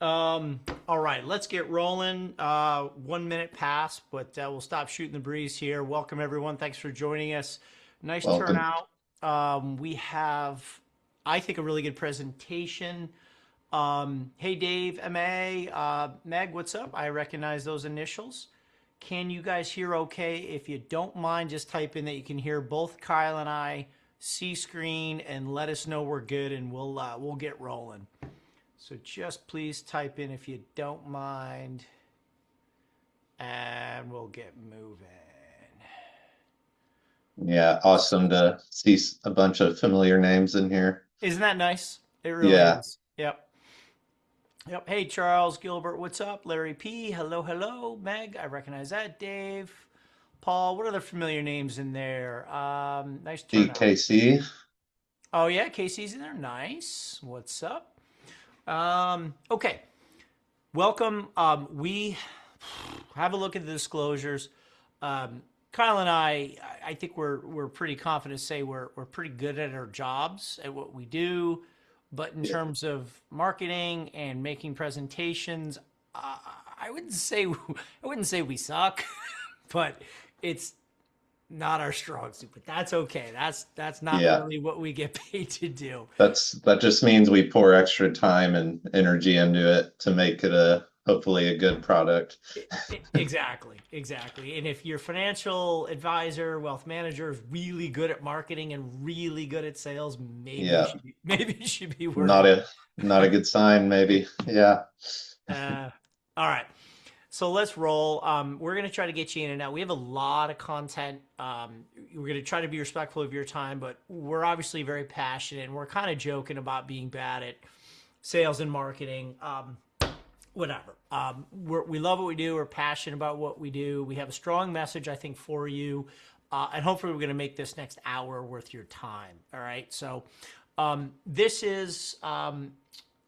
All right, let's get rolling. 1 minute past, but we'll stop shooting the breeze here. Welcome, everyone. Thanks for joining us. Nice Welcome. turnout. We have, I think, a really good presentation. Hey, Dave, MA, Meg, what's up? I recognize those initials. Can you guys hear okay? If you don't mind, just type in that you can hear both Kyle and I, see screen, and let us know we're good, and we'll get rolling. So just please type in if you don't mind, and we'll get moving. Yeah, awesome to see a bunch of familiar names in here. Isn't that nice? It really Yeah, is. Yep. Yep. Hey, Charles Gilbert, what's up? Larry P, hello, hello. Meg, I recognize that. Dave, Paul, what other familiar names in there? Nice turnout. DKC. Oh, yeah, Casey's in there. Nice. What's up? Okay. Welcome. We have a look at the disclosures. Kyle and I think we're pretty confident to say we're pretty good at our jobs at what we do, but in Yeah, terms of marketing and making presentations, I wouldn't say we suck, but it's not our strong suit. But that's okay. That's not yeah. really what we get paid to do. That just means we pour extra time and energy into it to make it a hopefully a good product. Exactly, exactly. And if your financial advisor, wealth manager is really good at marketing and really good at sales, Yeah, maybe you should be not working. a good sign, maybe. Yeah. Uh, all right. So let's roll. We're going to try to get you in and out. We have a lot of content. We're going to try to be respectful of your time, but we're obviously very passionate and we're kind of joking about being bad at sales and marketing. Whatever. We love what we do. We're passionate about what we do. We have a strong message, I think, for you. And hopefully we're going to make this next hour worth your time. All right. So this is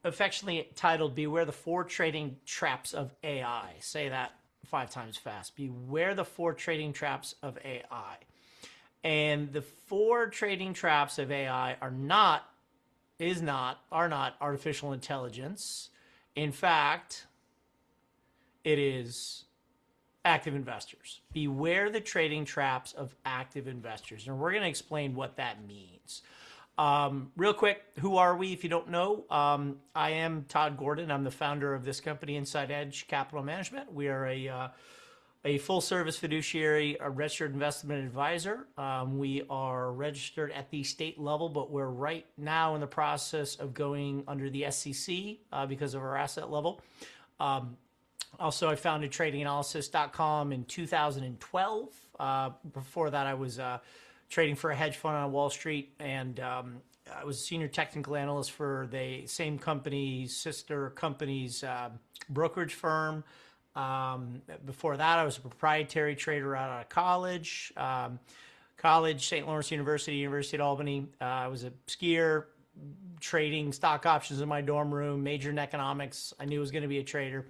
affectionately titled Beware the Four Trading Traps of AI. Say that 5 times fast. Beware the four trading traps of AI. And the four trading traps of AI are not artificial intelligence. In fact, it is active investors. Beware the trading traps of active investors. And we're going to explain what that means. Real quick, who are we if you don't know? I am Todd Gordon. I'm the founder of this company, Inside Edge Capital Management. We are a full service fiduciary, a registered investment advisor. We are registered at the state level, but we're right now in the process of going under the SEC because of our asset level. Also, I founded tradinganalysis.com in 2012. Before that, I was trading for a hedge fund on Wall Street, and I was a senior technical analyst for the same company's sister company's brokerage firm. Before that, I was a proprietary trader out of college. St. Lawrence University, University at Albany. I was a skier, trading stock options in my dorm room, majored in economics. I knew I was going to be a trader.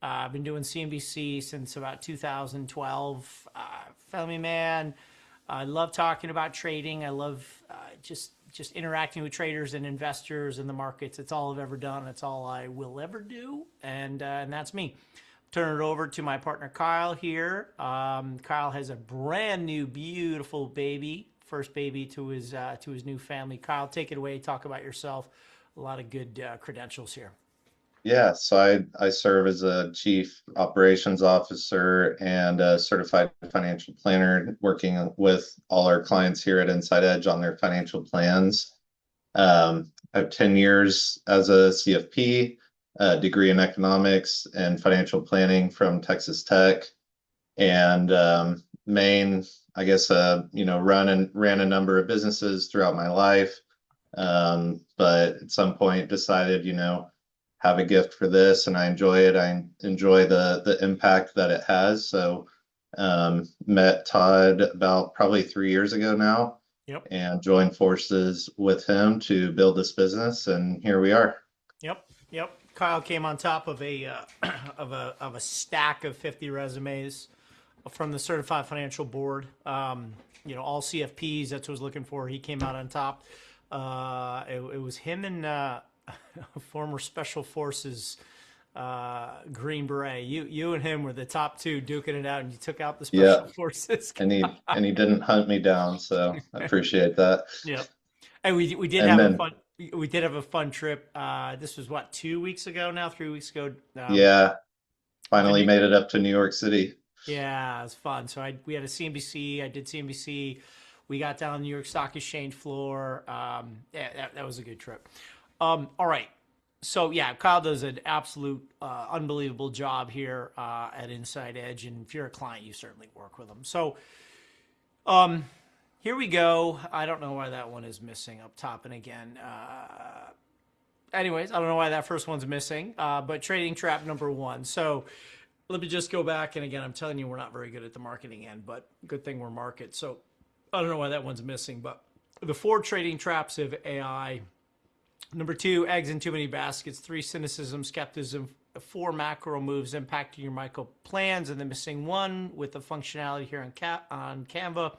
I've been doing CNBC since about 2012. Family man. I love talking about trading. I love just interacting with traders and investors in the markets. It's all I've ever done. It's all I will ever do, and that's me. Turn it over to my partner Kyle here. Kyle has a brand new, beautiful baby, first baby to his new family. Kyle, take it away. Talk about yourself. A lot of good credentials here. Yeah, so I serve as a chief operations officer and a certified financial planner, working with all our clients here at Inside Edge on their financial plans. I have 10 years as a CFP, a degree in economics and financial planning from Texas Tech, and Maine. I guess ran a number of businesses throughout my life, but at some point decided have a gift for this and I enjoy it. I enjoy the impact that it has. So met Todd about probably 3 years ago now Yep. and joined forces with him to build this business. And here we are. Yep. Yep. Kyle came on top of a of a stack of 50 resumes from the Certified Financial Board. All CFPs. That's what I was looking for. He came out on top. It was him and former Special Forces Green Beret. You and him were the top two duking it out, and you took out the Yeah, special forces and he didn't hunt me down, so I guy. appreciate that. Yep. And we did And have a then fun we did have a fun trip. This was what, 2 weeks ago now, 3 weeks ago. yeah, To finally New, made it up to New York City. yeah, it was fun. So we had a CNBC. I did CNBC. We got down the New York Stock Exchange floor. Yeah, that was a good trip. All right. So yeah, Kyle does an absolute unbelievable job here at Inside Edge, and if you're a client, you certainly work with him. So here we go. I don't know why that one is missing up top, and again, anyways, I don't know why that first one's missing, but trading trap number one. So let me just go back, and again, I'm telling you, we're not very good at the marketing end, but good thing we're market. So I don't know why that one's missing, but the 4 trading traps of AI. Number 2, eggs in too many baskets. 3, cynicism, skepticism. 4, macro moves impacting your micro plans. And the missing one with the functionality here on Canva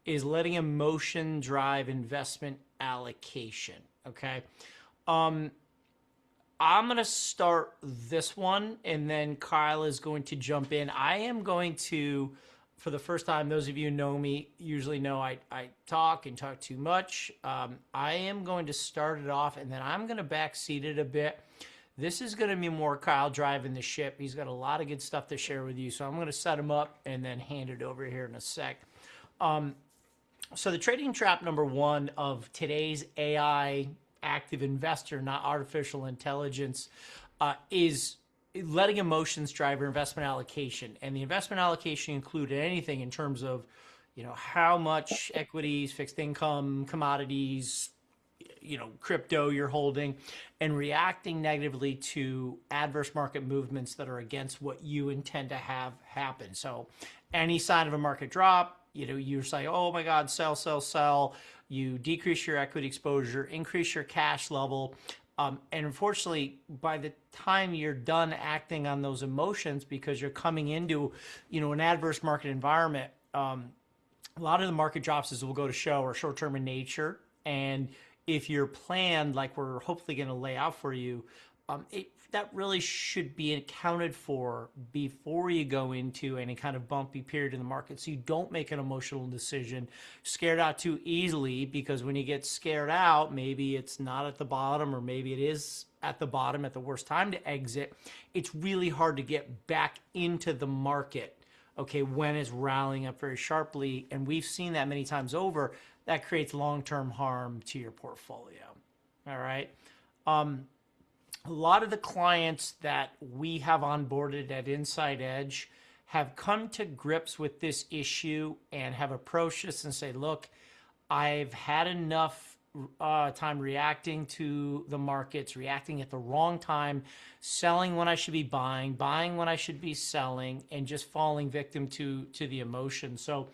is letting emotion drive investment allocation. Okay. I'm going to start this one, and then Kyle is going to jump in. I am going to, for the first time, those of you who know me usually know I talk and talk too much. I am going to start it off, and then I'm going to backseat it a bit. This is going to be more Kyle driving the ship. He's got a lot of good stuff to share with you, so I'm going to set him up and then hand it over here in a sec. So the trading trap number 1 of today's AI active investor, not artificial intelligence, is letting emotions drive your investment allocation. And the investment allocation included anything in terms of, how much equities, fixed income, commodities, crypto you're holding, and reacting negatively to adverse market movements that are against what you intend to have happen. So any sign of a market drop, you say, oh my God, sell, sell, sell. You decrease your equity exposure, increase your cash level. And unfortunately, by the time you're done acting on those emotions, because you're coming into, an adverse market environment, a lot of the market drops, as we'll go to show, are short-term in nature. And if you're planned, like we're hopefully going to lay out for you, that really should be accounted for before you go into any kind of bumpy period in the market, so you don't make an emotional decision, scared out too easily, because when you get scared out, maybe it's not at the bottom, or maybe it is at the bottom at the worst time to exit. It's really hard to get back into the market, okay, when it's rallying up very sharply, and we've seen that many times over. That creates long-term harm to your portfolio. All right. A lot of the clients that we have onboarded at Inside Edge have come to grips with this issue and have approached us and say, look, I've had enough time reacting to the markets, reacting at the wrong time, selling when I should be buying when I should be selling, and just falling victim to the emotion. So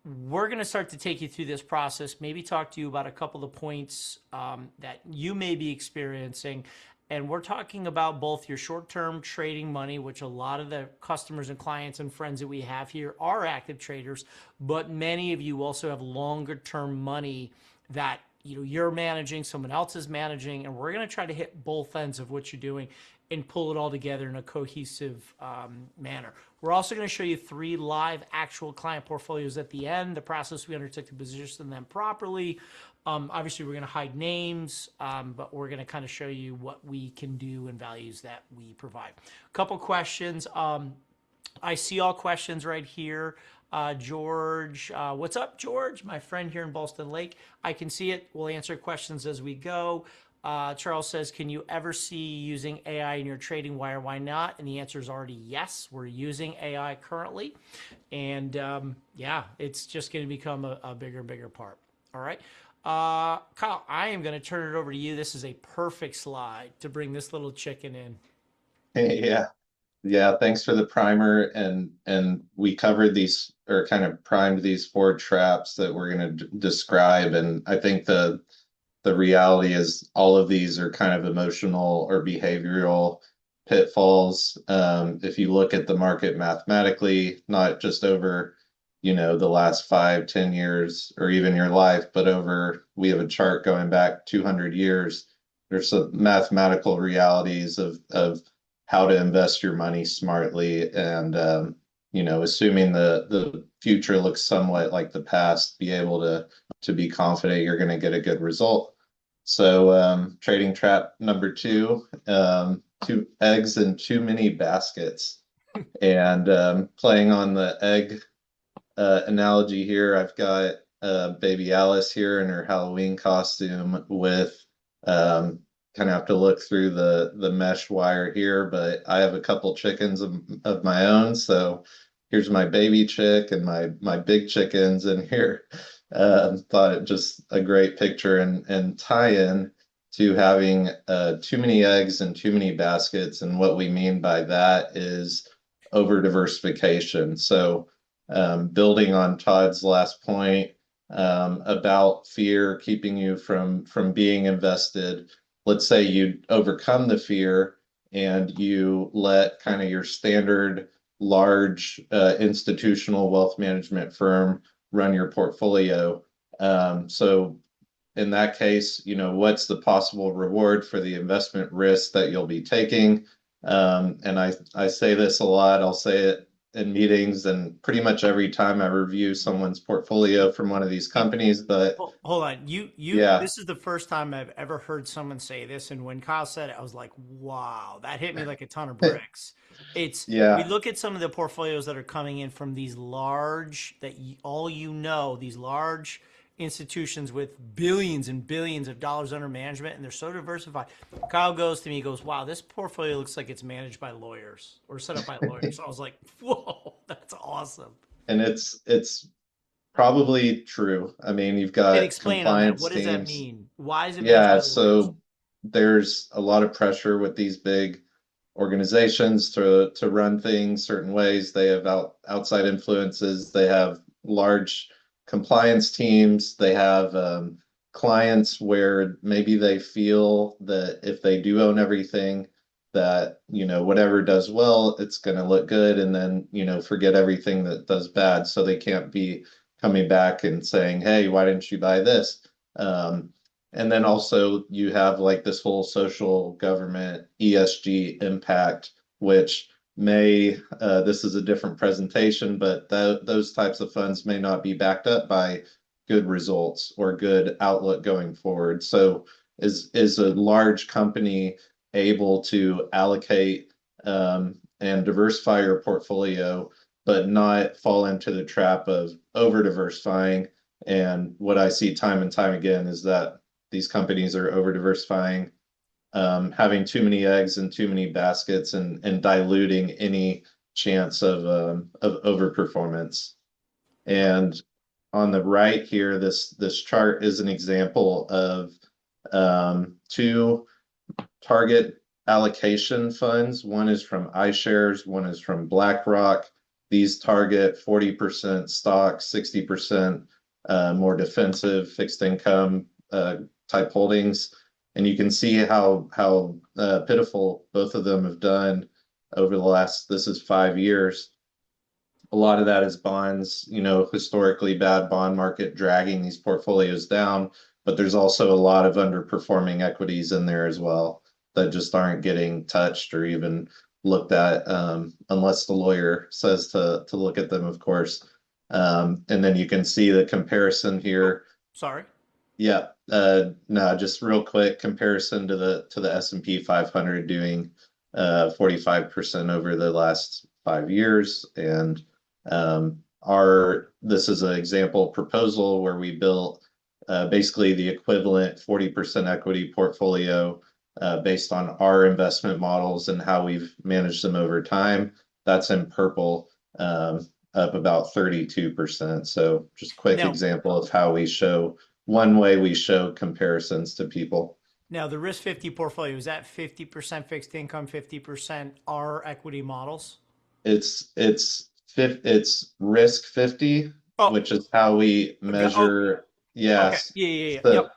we're going to start to take you through this process, maybe talk to you about a couple of points that you may be experiencing. And we're talking about both your short-term trading money, which a lot of the customers and clients and friends that we have here are active traders, but many of you also have longer-term money that you're managing, someone else is managing, and we're going to try to hit both ends of what you're doing and pull it all together in a cohesive manner. We're also going to show you 3 live actual client portfolios at the end, the process we undertook to position them properly. Obviously, we're going to hide names, but we're going to kind of show you what we can do and values that we provide. A couple questions. I see all questions right here. George, what's up, George? My friend here in Boston Lake. I can see it. We'll answer questions as we go. Charles says, can you ever see using AI in your trading? Why or why not? And the answer is already yes. We're using AI currently. And yeah, it's just going to become a bigger and bigger part. All right. Kyle, I am going to turn it over to you. This is a perfect slide to bring this little chicken in. Yeah. Yeah, thanks for the primer, and we covered these, or kind of primed these 4 traps that we're going to describe, and I think the reality is all of these are kind of emotional or behavioral pitfalls. If you look at the market mathematically, not just over the last 5-10 years or even your life, but we have a chart going back 200 years. There's some mathematical realities of how to invest your money smartly, and assuming the future looks somewhat like the past, be able to be confident you're going to get a good result. So trading trap number two, two eggs in too many baskets. And playing on the egg analogy here, I've got baby Alice here in her Halloween costume with kind of have to look through the mesh wire here, but I have a couple chickens of my own. So here's my baby chick and my big chickens in here. Thought it just a great picture and tie-in to having too many eggs and too many baskets. And what we mean by that is over diversification. So building on Todd's last point about fear keeping you from being invested. Let's say you overcome the fear and you let kind of your standard large institutional wealth management firm run your portfolio. So in that case, what's the possible reward for the investment risk that you'll be taking? And I say this a lot. I'll say it in meetings and pretty much every time I review someone's portfolio from one of these companies. But Hold on, yeah, this is the first time I've ever heard someone say this, and when Kyle said it, I was like, wow, that hit me like a ton of bricks. It's we yeah, look at some of the portfolios that are coming in from these large these large institutions with billions and billions of dollars under management, and they're so diversified. Kyle goes to me, he goes, wow, this portfolio looks like it's managed by lawyers or set up by lawyers. So I was like, whoa, that's awesome. and it's probably true. I mean, you've And got explain on that. compliance What does that teams. mean? Why is it managed Yeah, by lawyers? so there's a lot of pressure with these big organizations to run things certain ways. They have outside influences. They have large compliance teams. They have clients where maybe they feel that if they do own everything, that whatever does well, it's going to look good, and then forget everything that does bad. So they can't be coming back and saying, "Hey, why didn't you buy this?" And then also you have like this whole social government ESG impact, which this is a different presentation, but those types of funds may not be backed up by good results or good outlook going forward. So is a large company able to allocate and diversify your portfolio, but not fall into the trap of over diversifying? And what I see time and time again is that these companies are over diversifying, having too many eggs in too many baskets, and diluting any chance of overperformance. And on the right here, this chart is an example of two target allocation funds. One is from iShares, one is from BlackRock. These target 40% stocks, 60% more defensive fixed income type holdings. And you can see how pitiful both of them have done over the last, this is 5 years. A lot of that is bonds, historically bad bond market dragging these portfolios down, but there's also a lot of underperforming equities in there as well that just aren't getting touched or even looked at, unless the lawyer says to look at them, of course. And then you can see the comparison here. Sorry. Yeah, no, just real quick comparison to the S&P 500 doing 45% over the last 5 years, and this is an example proposal where we built basically the equivalent 40% equity portfolio based on our investment models and how we've managed them over time. That's in purple, up about 32%. So just quick Now, example of how we show one way we show comparisons to people. now the risk 50 portfolio, is that 50% fixed income, 50% our equity models? It's risk 50, Oh, which is how we oh, measure. okay. Yes. Yeah. So Yep.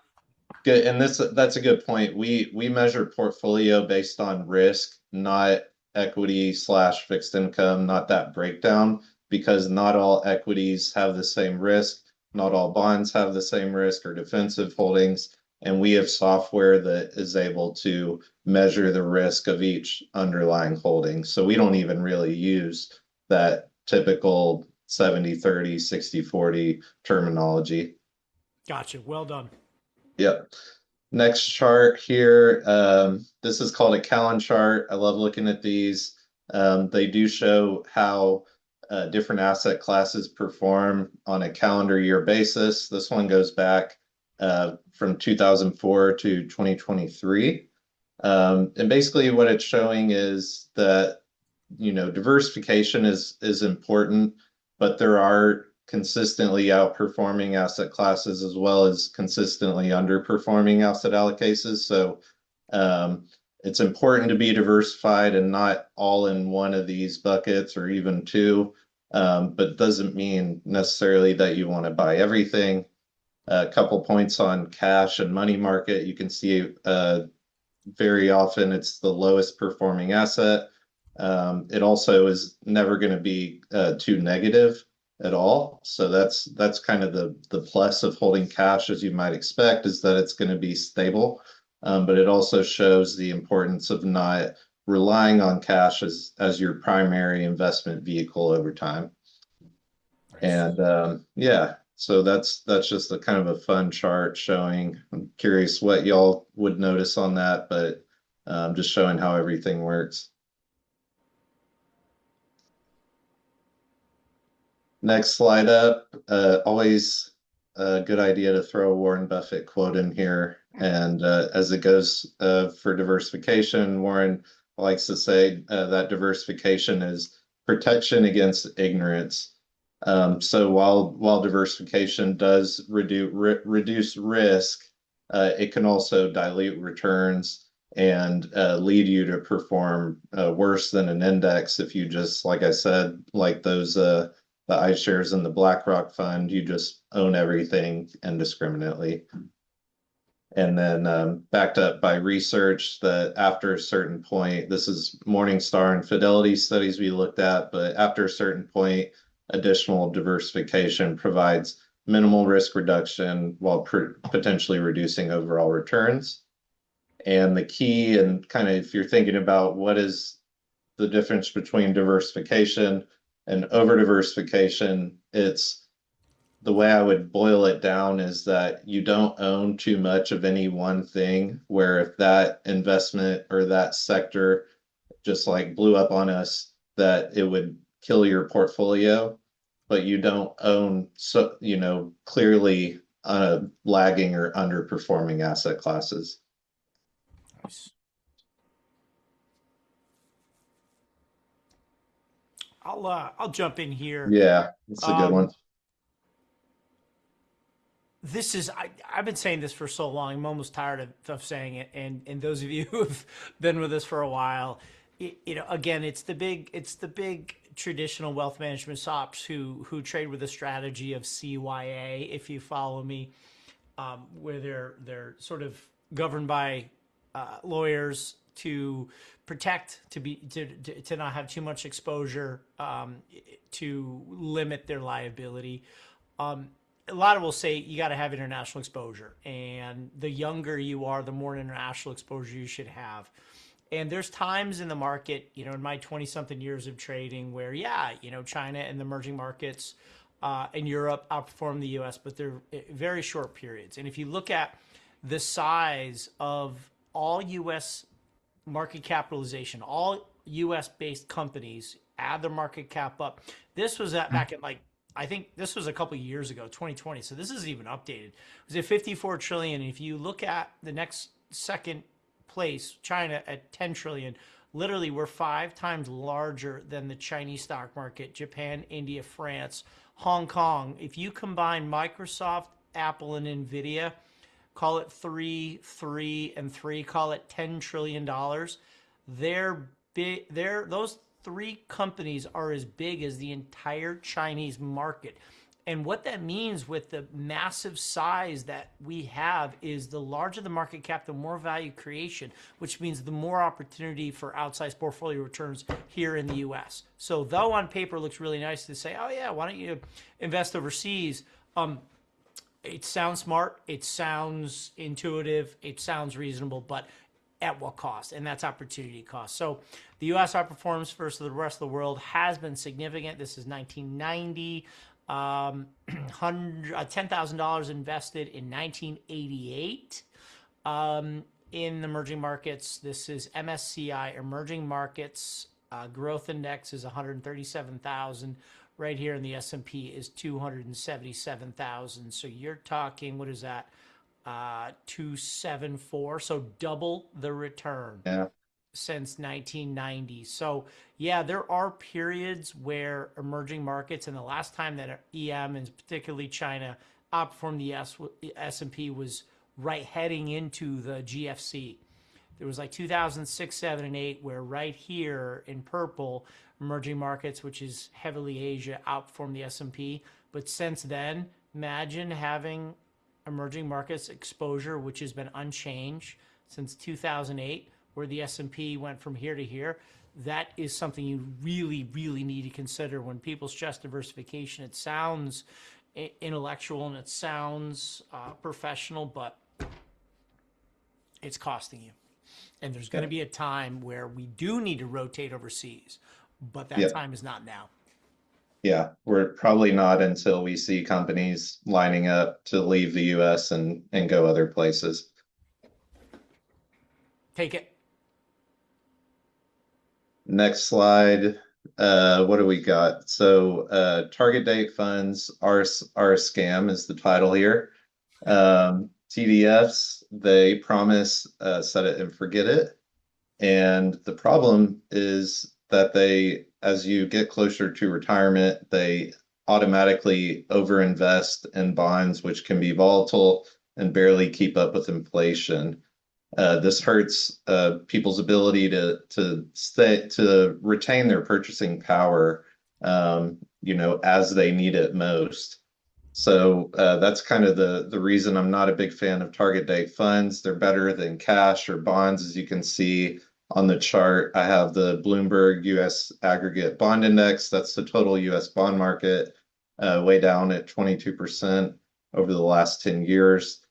good. And that's a good point. We measure portfolio based on risk, not equity/fixed income, not that breakdown, because not all equities have the same risk, not all bonds have the same risk or defensive holdings. And we have software that is able to measure the risk of each underlying holding. So we don't even really use that typical 70/30, 60/40 terminology. Gotcha. Well done. Yep. Next chart here. This is called a Callan chart. I love looking at these. They do show how different asset classes perform on a calendar year basis. This one goes back from 2004 to 2023. And basically what it's showing is that, diversification is important, but there are consistently outperforming asset classes as well as consistently underperforming asset allocations. So it's important to be diversified and not all in one of these buckets or even two, but doesn't mean necessarily that you want to buy everything. A couple points on cash and money market. You can see very often it's the lowest performing asset. It also is never going to be too negative at all. So that's kind of the plus of holding cash, as you might expect, is that it's going to be stable. But it also shows the importance of not relying on cash as your primary investment vehicle over time. And yeah, so that's just a kind of a fun chart showing. I'm curious what y'all would notice on that, but just showing how everything works. Next slide up. Always a good idea to throw a Warren Buffett quote in here. And as it goes for diversification, Warren likes to say that diversification is protection against ignorance. So while diversification does reduce risk, it can also dilute returns and lead you to perform worse than an index if you just, like I said, like those the iShares and the BlackRock fund, you just own everything indiscriminately. And then backed up by research that after a certain point, this is Morningstar and Fidelity studies we looked at, but after a certain point, additional diversification provides minimal risk reduction while potentially reducing overall returns. And the key, and kind of if you're thinking about what is the difference between diversification and over diversification, it's the way I would boil it down is that you don't own too much of any one thing, where if that investment or that sector just like blew up on us, that it would kill your portfolio, but you don't own, so clearly lagging or underperforming asset classes. Nice. I'll jump in here. Yeah, it's a good one. This is I've been saying this for so long. I'm almost tired of saying it. And those of you who've been with us for a while, again, it's the big traditional wealth management shops who trade with a strategy of CYA, if you follow me, where they're sort of governed by lawyers to protect, to not have too much exposure, to limit their liability. A lot of will say you got to have international exposure, and the younger you are, the more international exposure you should have. And there's times in the market, in my 20-something years of trading where, China and the emerging markets and Europe outperform the U.S., but they're very short periods. And if you look at the size of all U.S. market capitalization, all U.S.-based companies, add their market cap up. This was back at I think this was a couple of years ago, 2020. So this isn't even updated. It was at 54 trillion. And if you look at the next second place, China at 10 trillion, literally we're 5 times larger than the Chinese stock market, Japan, India, France, Hong Kong. If you combine Microsoft, Apple, and Nvidia, call it 3, and 3, call it $10 trillion. They're big. Those 3 companies are as big as the entire Chinese market. And what that means with the massive size that we have is the larger the market cap, the more value creation, which means the more opportunity for outsized portfolio returns here in the US. So though on paper it looks really nice to say, oh yeah, why don't you invest overseas? It sounds smart, it sounds intuitive, it sounds reasonable, but at what cost? And that's opportunity cost. So the US outperforms versus the rest of the world has been significant. This is 1990. $10,000 invested in 1988 in emerging markets. This is MSCI emerging markets. Growth index is 137,000. Right here in the S&P is 277,000. So you're talking, what is that? 274. So double the return Yeah. since 1990. So yeah, there are periods where emerging markets, and the last time that EM and particularly China outperformed the S&P was right heading into the GFC. There was like 2006, 7, and 8, where right here in purple, emerging markets, which is heavily Asia, outperformed the S&P. But since then, imagine having emerging markets exposure, which has been unchanged since 2008, where the S&P went from here to here. That is something you really, really need to consider when people stress diversification. It sounds intellectual and it sounds professional, but it's costing you. And there's going to be a time where we do need to rotate overseas, but that time is not now. Yeah, we're probably not until we see companies lining up to leave the US and go other places. Take it. Next slide. What do we got? So target date funds are a scam is the title here. TDFs, they promise set it and forget it. And the problem is that they, as you get closer to retirement, they automatically overinvest in bonds, which can be volatile and barely keep up with inflation. This hurts people's ability to retain their purchasing power, as they need it most. So that's kind of the reason I'm not a big fan of target date funds. They're better than cash or bonds, as you can see on the chart. I have the Bloomberg US Aggregate Bond Index. That's the total US bond market, way down at 22% over the last 10 years.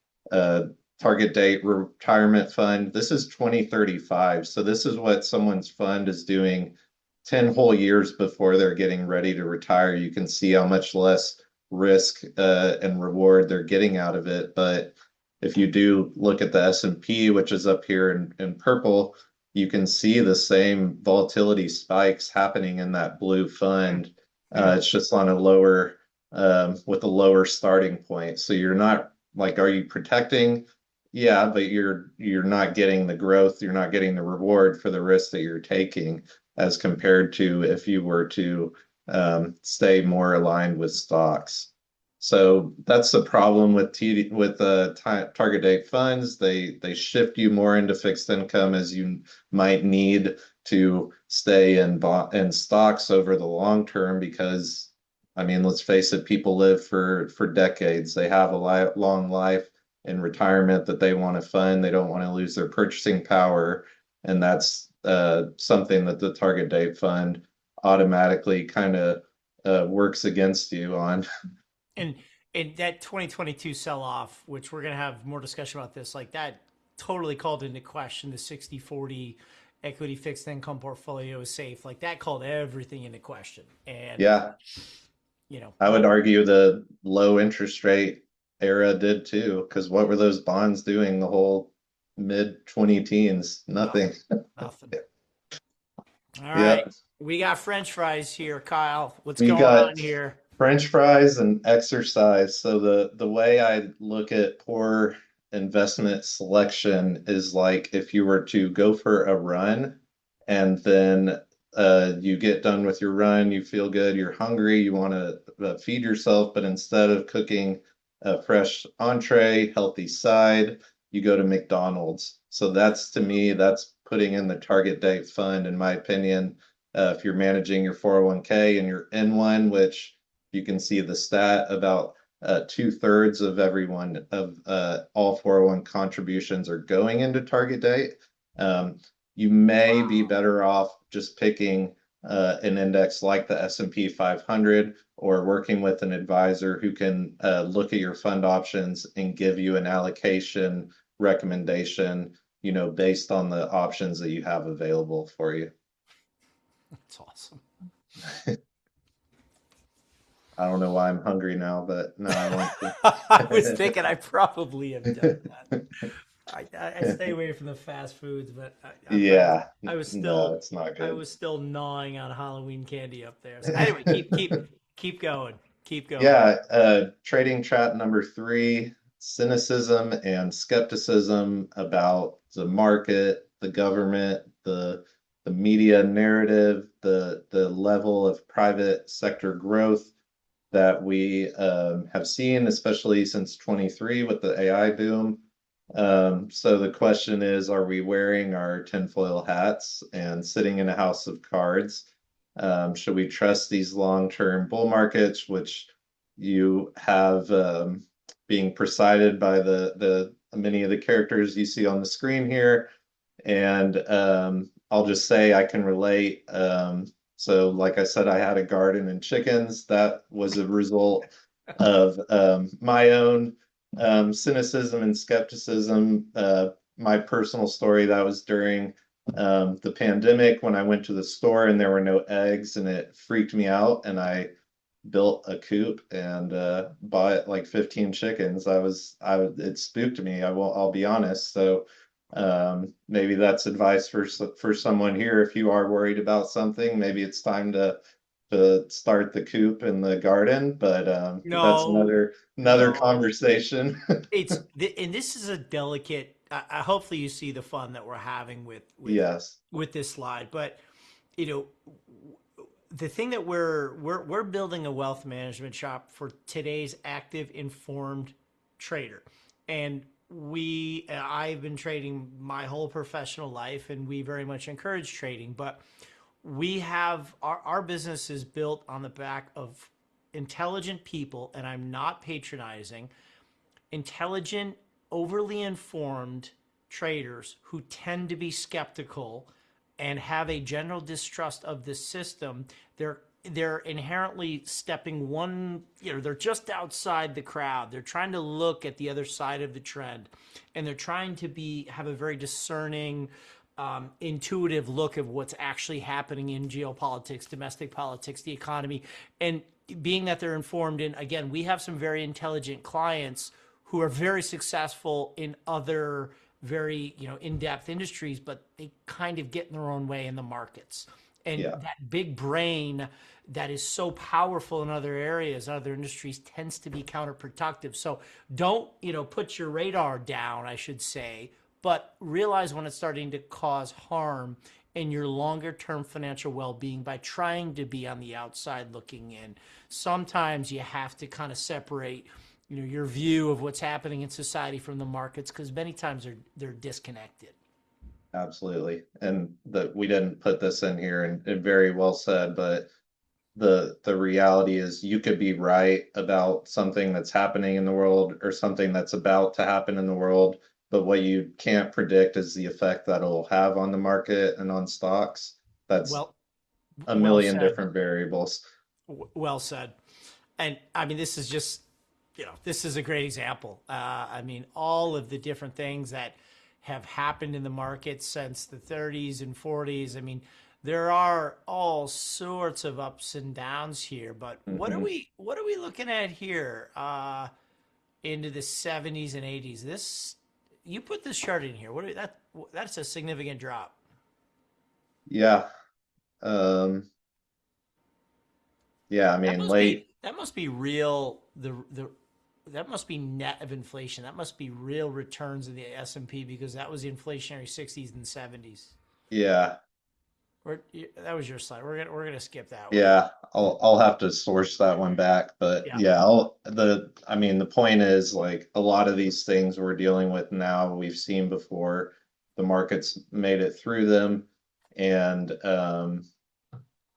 Target date retirement fund, this is 2035. So this is what someone's fund is doing 10 whole years before they're getting ready to retire. You can see how much less risk and reward they're getting out of it. But if you do look at the S&P, which is up here in purple, you can see the same volatility spikes happening in that blue fund. It's just on a lower, with a lower starting point. So you're not like, are you protecting? Yeah, but you're not getting the growth, you're not getting the reward for the risk that you're taking as compared to if you were to stay more aligned with stocks. So that's the problem with target date funds. They shift you more into fixed income as you might need to stay in stocks over the long term because, I mean, let's face it, people live for decades. They have a long life in retirement that they want to fund. They don't want to lose their purchasing power. And that's something that the target date fund automatically kind of works against you on. And in that 2022 sell-off, which we're going to have more discussion about this, like that totally called into question the 60-40 equity fixed income portfolio is safe. Like that called everything into question. And yeah, I would argue the low interest rate era did too, because what were those bonds doing the whole mid 20-teens? Nothing. Nothing. All right. We got French fries here, Kyle. What's going on here? French fries and exercise. So the way I look at poor investment selection is like if you were to go for a run and then you get done with your run, you feel good, you're hungry, you want to feed yourself, but instead of cooking a fresh entree, healthy side, you go to McDonald's. So that's, to me, that's putting in the target date fund, in my opinion. If you're managing your 401k and you're in one, which you can see the stat about 2/3 of everyone of all 401 contributions are going into target date. You may be better off just picking an index like the S&P 500, or working with an advisor who can look at your fund options and give you an allocation recommendation, based on the options that you have available for you. That's awesome. I don't know why I'm hungry now, but now I want I was to. thinking I probably have done that. I stay away from the fast foods, but Yeah, I was no, still it's not I good. was still gnawing on Halloween candy up there. So anyway, keep going, keep going. Yeah, trading trap number three, cynicism and skepticism about the market, the government, the media narrative, the level of private sector growth that we have seen, especially since 23 with the AI boom. So the question is, are we wearing our tinfoil hats and sitting in a house of cards? Should we trust these long-term bull markets, which you have being presided by the many of the characters you see on the screen here? And I'll just say I can relate. So, like I said, I had a garden and chickens. That was a result of my own cynicism and skepticism. My personal story, that was during the pandemic when I went to the store and there were no eggs, and it freaked me out. And I built a coop and bought like 15 chickens. It spooked me. I'll be honest. So maybe that's advice for someone here. If you are worried about something, maybe it's time to start the coop in the garden. But that's No, another no, conversation. and this is a delicate. Hopefully, you see the fun that we're having Yes. with this slide, but you know the thing that we're building a wealth management shop for today's active informed trader, and I've been trading my whole professional life, and we very much encourage trading, but we have our business is built on the back of intelligent people, and I'm not patronizing, intelligent, overly informed traders who tend to be skeptical and have a general distrust of the system. They're inherently stepping one, they're just outside the crowd. They're trying to look at the other side of the trend, and they're trying to have a very discerning, intuitive look of what's actually happening in geopolitics, domestic politics, the economy. And being that they're informed, and again, we have some very intelligent clients who are very successful in other very in-depth industries, but they kind of get in their own way in the markets. And Yeah. that big brain that is so powerful in other areas, other industries, tends to be counterproductive. So don't put your radar down, I should say, but realize when it's starting to cause harm in your longer term financial well-being by trying to be on the outside looking in. Sometimes you have to kind of separate your view of what's happening in society from the markets, because many times they're disconnected. Absolutely. And we didn't put this in here, and very well said, but the reality is you could be right about something that's happening in the world or something that's about to happen in the world, but what you can't predict is the effect that it'll have on the market and on stocks. That's Well, a well million said. different variables. Well said. And I mean, this is just, this is a great example. I mean, all of the different things that have happened in the market since the 30s and 40s. I mean, there are all sorts of ups and downs here, but Hmm. what are we looking at here? Into the 70s and 80s. This You put this chart in here. That's a significant drop. Yeah. Um, yeah, I mean, late. That must be real. The That must be net of inflation. That must be real returns in the S&P, because that was the inflationary 60s and 70s. Yeah. That was your slide. We're gonna skip that one. Yeah, I'll have to source that one back, but Yeah. yeah, I mean the point is, like, a lot of these things we're dealing with now, we've seen before. The market's made it through them, and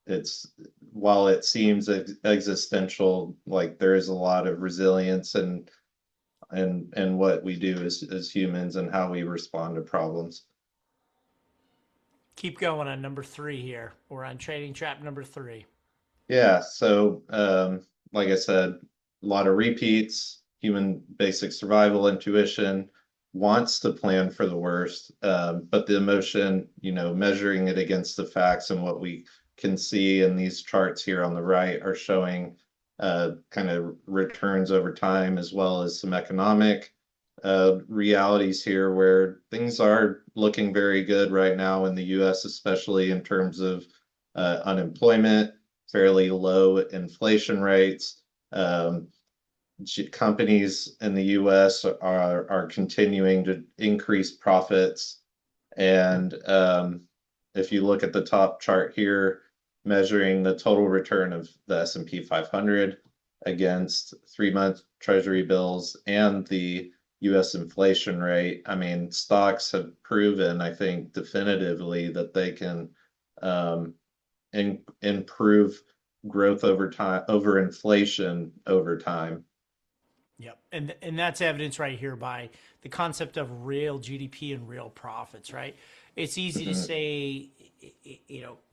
it's while it seems existential, like there is a lot of resilience and what we do as humans and how we respond to problems. Keep going on number 3 here. We're on trading trap number 3. Yeah, so like I said, a lot of repeats, human basic survival intuition wants to plan for the worst, but the emotion, measuring it against the facts and what we can see in these charts here on the right are showing kind of returns over time as well as some economic realities here where things are looking very good right now in the US, especially in terms of unemployment, fairly low inflation rates. Companies in the US are continuing to increase profits. And if you look at the top chart here, measuring the total return of the S&P 500 against 3-month Treasury bills and the US inflation rate, I mean, stocks have proven, I think, definitively that they can improve growth over time, over inflation over time. Yep. And that's evidence right here by the concept of real GDP and real profits, right? It's easy to Mhm. say,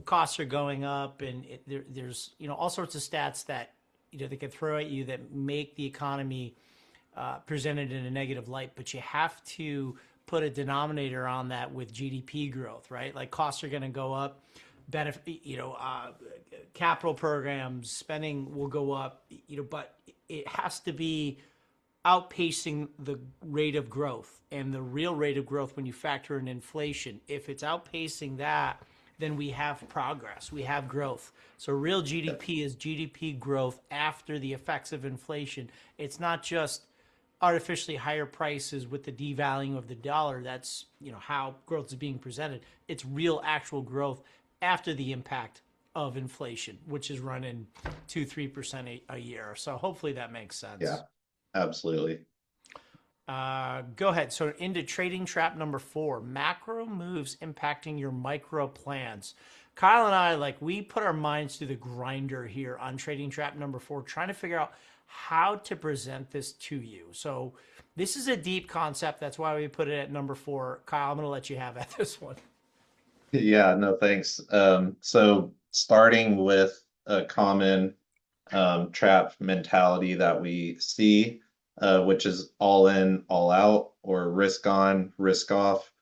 costs are going up and there's, all sorts of stats that, they can throw at you that make the economy presented in a negative light, but you have to put a denominator on that with GDP growth, right? Like costs are going to go up, benefit, capital programs, spending will go up, but it has to be outpacing the rate of growth and the real rate of growth when you factor in inflation. If it's outpacing that, then we have progress, we have growth. So real GDP is GDP growth after the effects of inflation. It's not just artificially higher prices with the devaluing of the dollar. That's how growth is being presented. It's real actual growth after the impact of inflation, which is running 2-3% a year. So hopefully that makes Yeah, sense. absolutely. Go ahead. So into trading trap number 4, macro moves impacting your micro plans. Kyle and I, we put our minds to the grinder here on trading trap number 4, trying to figure out how to present this to you. So this is a deep concept. That's why we put it at number 4. Kyle, I'm going to let you have at this one. Yeah, no, thanks. So starting with a common trap mentality that we see, which is all in, all out, or risk on, risk off.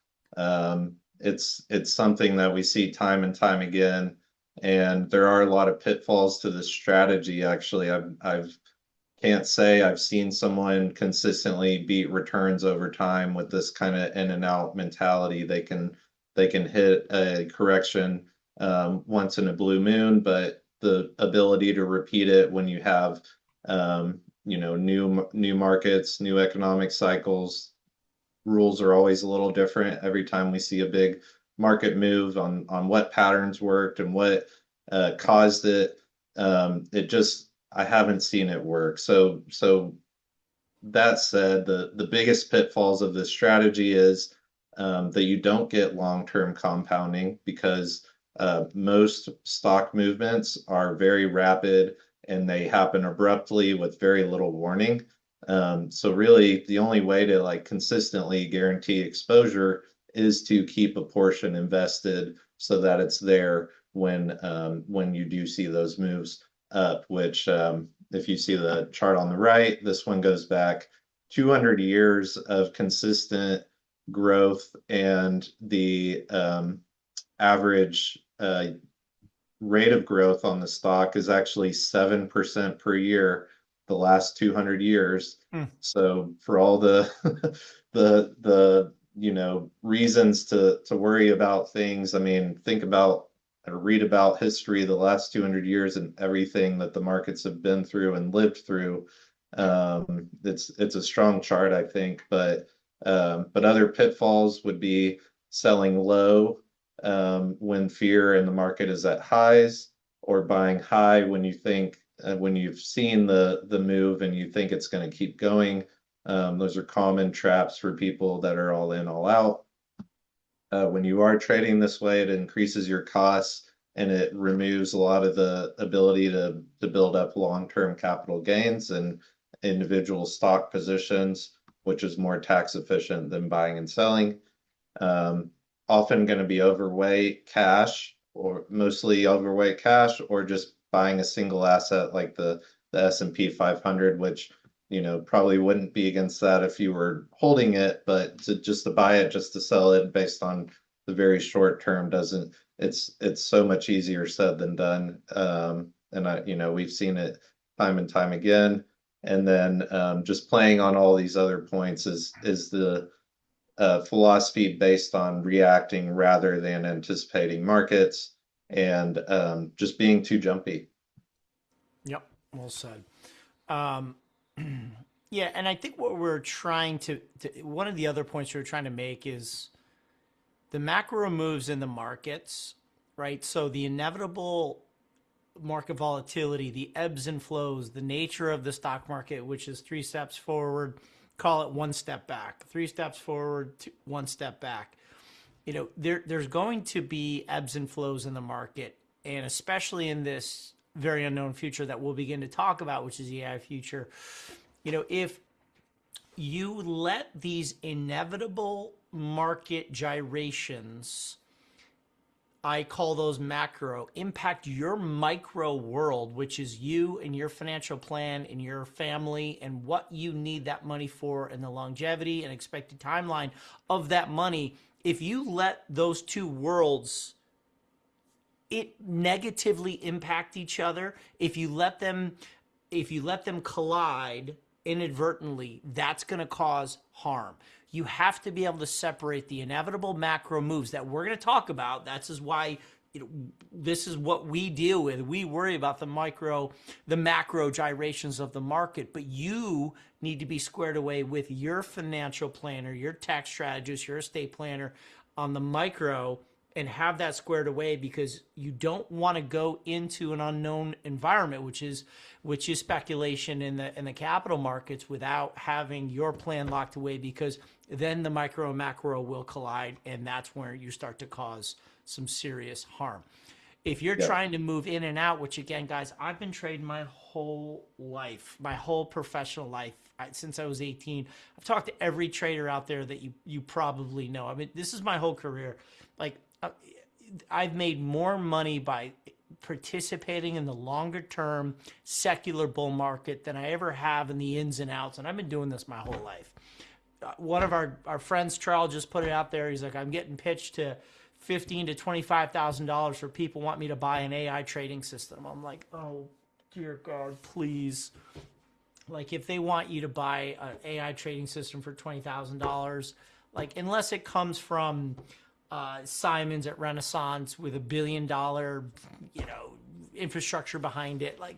It's something that we see time and time again, and there are a lot of pitfalls to this strategy. Actually, I've can't say I've seen someone consistently beat returns over time with this kind of in and out mentality. They can hit a correction once in a blue moon, but the ability to repeat it when you have new markets, new economic cycles, rules are always a little different every time we see a big market move on what patterns worked and what caused it. It just I haven't seen it work. So that said, the biggest pitfalls of this strategy is that you don't get long-term compounding because most stock movements are very rapid and they happen abruptly with very little warning. So really, the only way to consistently guarantee exposure is to keep a portion invested so that it's there when you do see those moves up, which if you see the chart on the right, this one goes back 200 years of consistent growth, and the average rate of growth on the stock is actually 7% per year the last 200 years. So for all the the reasons to worry about things, I mean, think about or read about history the last 200 years and everything that the markets have been through and lived through. It's a strong chart, I think, but other pitfalls would be selling low when fear in the market is at highs, or buying high when you think when you've seen the move and you think it's going to keep going. Those are common traps for people that are all in, all out. When you are trading this way, it increases your costs and it removes a lot of the ability to build up long-term capital gains and individual stock positions, which is more tax efficient than buying and selling. often going to be overweight cash or mostly overweight cash or just buying a single asset like the S&P 500, which probably wouldn't be against that if you were holding it, but just to buy it, just to sell it based on the very short term doesn't, it's so much easier said than done. And we've seen it time and time again. And then just playing on all these other points is the philosophy based on reacting rather than anticipating markets and just being too jumpy. Yep, well said. Um, yeah, and I think what we're trying to one of the other points we're trying to make is the macro moves in the markets, right? So the inevitable market volatility, the ebbs and flows, the nature of the stock market, which is 3 steps forward, call it 1 step back, 3 steps forward, 1 step back. There's going to be ebbs and flows in the market, and especially in this very unknown future that we'll begin to talk about, which is the AI future. If you let these inevitable market gyrations, I call those macro, impact your micro world, which is you and your financial plan and your family and what you need that money for and the longevity and expected timeline of that money. If you let those two worlds negatively impact each other, if you let them collide inadvertently, that's going to cause harm. You have to be able to separate the inevitable macro moves that we're going to talk about. That's is why this is what we deal with. We worry about the macro gyrations of the market, but you need to be squared away with your financial planner, your tax strategist, your estate planner on the micro, and have that squared away, because you don't want to go into an unknown environment, which is speculation in the capital markets, without having your plan locked away, because then the micro and macro will collide, and that's where you start to cause some serious harm. If you're trying to move in and out, which again, guys, I've been trading my whole life, my whole professional life, since I was 18. I've talked to every trader out there that you probably know. I mean, this is my whole career. Like, I've made more money by participating in the longer term secular bull market than I ever have in the ins and outs. And I've been doing this my whole life. One of our friends, Charles, just put it out there. He's like, I'm getting pitched to $15,000 to $25,000 for people want me to buy an AI trading system. I'm like, oh, dear God, please. Like, if they want you to buy an AI trading system for $20,000, like, unless it comes from Simon's at Renaissance with $1 billion, infrastructure behind it, like,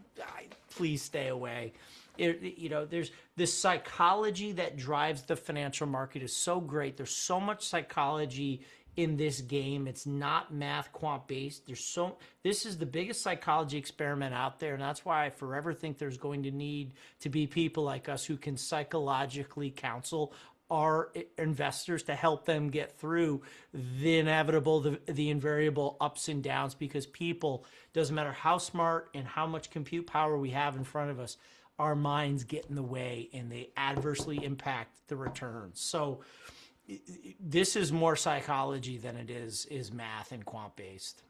please stay away. There's this psychology that drives the financial market is so great. There's so much psychology in this game. It's not math quant based. This is the biggest psychology experiment out there, and that's why I forever think there's going to need to be people like us who can psychologically counsel our investors to help them get through the inevitable, the invariable ups and downs, because people, doesn't matter how smart and how much compute power we have in front of us, our minds get in the way and they adversely impact the returns. So this is more psychology than it is math and quant based.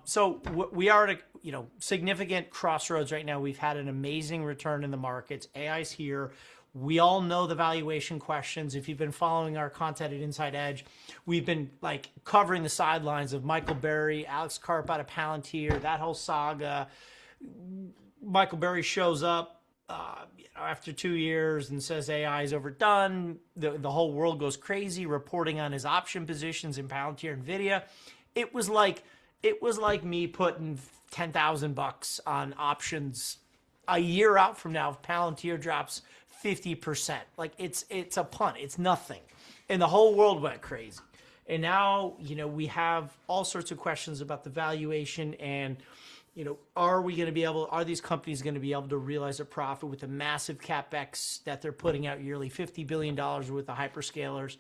So we are at a significant crossroads right now. We've had an amazing return in the markets. AI's here. We all know the valuation questions. If you've been following our content at Inside Edge, we've been like covering the sidelines of Michael Berry, Alex Karp out of Palantir, that whole saga. Michael Berry shows up after 2 years and says AI is overdone. The whole world goes crazy, reporting on his option positions in Palantir and Nvidia. It was like me putting $10,000 on options a year out from now. If Palantir drops 50%, like it's a punt, it's nothing, and the whole world went crazy. And now we have all sorts of questions about the valuation, and are these companies going to be able to realize a profit with the massive capex that they're putting out yearly, $50 billion with the hyperscalers?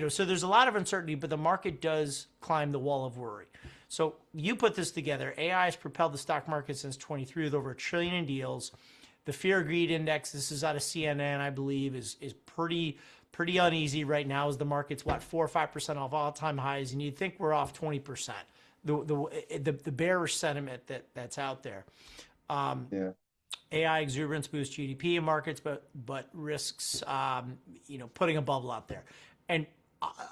So there's a lot of uncertainty, but the market does climb the wall of worry. So you put this together. AI has propelled the stock market since 23 with over $1 trillion in deals. The fear greed index, this is out of CNN, I believe, is pretty pretty uneasy right now as the market's, what, 4 or 5% off all-time highs, and you'd think we're off 20%. The bearish sentiment that's out there. Yeah. AI exuberance boosts GDP in markets, but risks, putting a bubble out there. And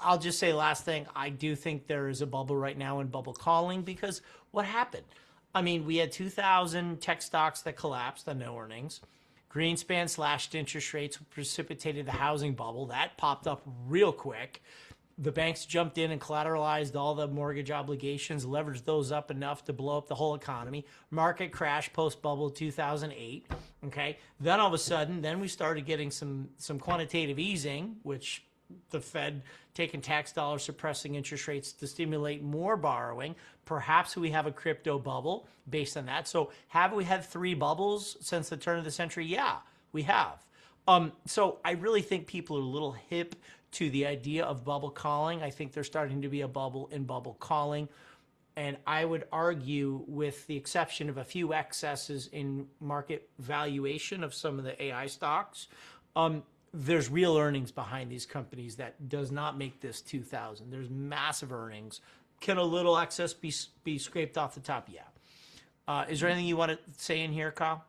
I'll just say last thing, I do think there is a bubble right now in bubble calling, because what happened? I mean, we had 2,000 tech stocks that collapsed on no earnings. Greenspan slashed interest rates, precipitated the housing bubble. That popped up real quick. The banks jumped in and collateralized all the mortgage obligations, leveraged those up enough to blow up the whole economy. Market crash post-bubble 2008. Okay, then all of a sudden, then we started getting some quantitative easing, which the Fed taking tax dollars, suppressing interest rates to stimulate more borrowing. Perhaps we have a crypto bubble based on that. So have we had 3 bubbles since the turn of the century? Yeah, we have. So I really think people are a little hip to the idea of bubble calling. I think there's starting to be a bubble in bubble calling. And I would argue, with the exception of a few excesses in market valuation of some of the AI stocks, there's real earnings behind these companies that does not make this 2,000. There's massive earnings. Can a little excess be scraped off the top? Yeah. Is there anything you want to say in here, Kyle?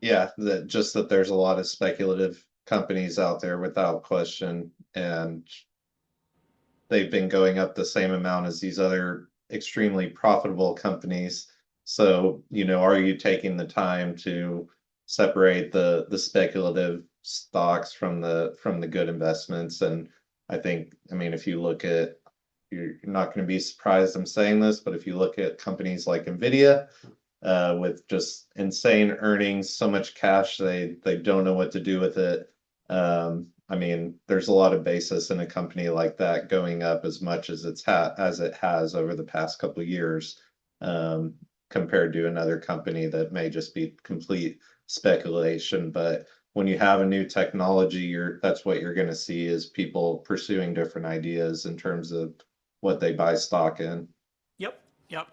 Yeah, that there's a lot of speculative companies out there without question, and they've been going up the same amount as these other extremely profitable companies. So, are you taking the time to separate the speculative stocks from the good investments? And I mean, if you look at, you're not going to be surprised I'm saying this, but if you look at companies like Nvidia, with just insane earnings, so much cash, they don't know what to do with it. I mean, there's a lot of basis in a company like that going up as much as it has over the past couple of years, compared to another company that may just be complete speculation. But when you have a new technology, that's what you're going to see, is people pursuing different ideas in terms of what they buy stock in. Yep.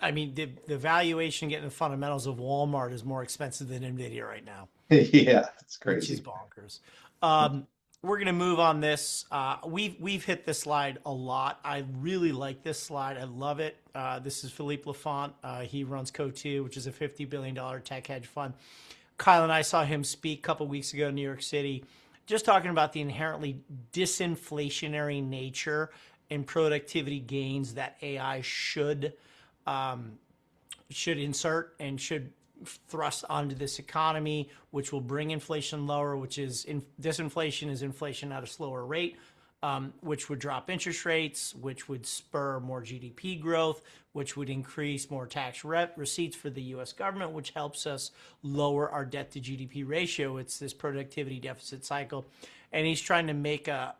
I mean, the valuation getting the fundamentals of Walmart is more expensive than Nvidia right now. Yeah, it's crazy. Which is bonkers. We're going to move on this. We've hit this slide a lot. I really like this slide. I love it. This is Philippe Lafont. He runs Co2, which is a $50 billion tech hedge fund. Kyle and I saw him speak a couple weeks ago in New York City, just talking about the inherently disinflationary nature and productivity gains that AI should insert and should thrust onto this economy, which will bring inflation lower, which is disinflation is inflation at a slower rate, which would drop interest rates, which would spur more GDP growth, which would increase more tax receipts for the U.S. government, which helps us lower our debt to GDP ratio. It's this productivity deficit cycle. And he's trying to make a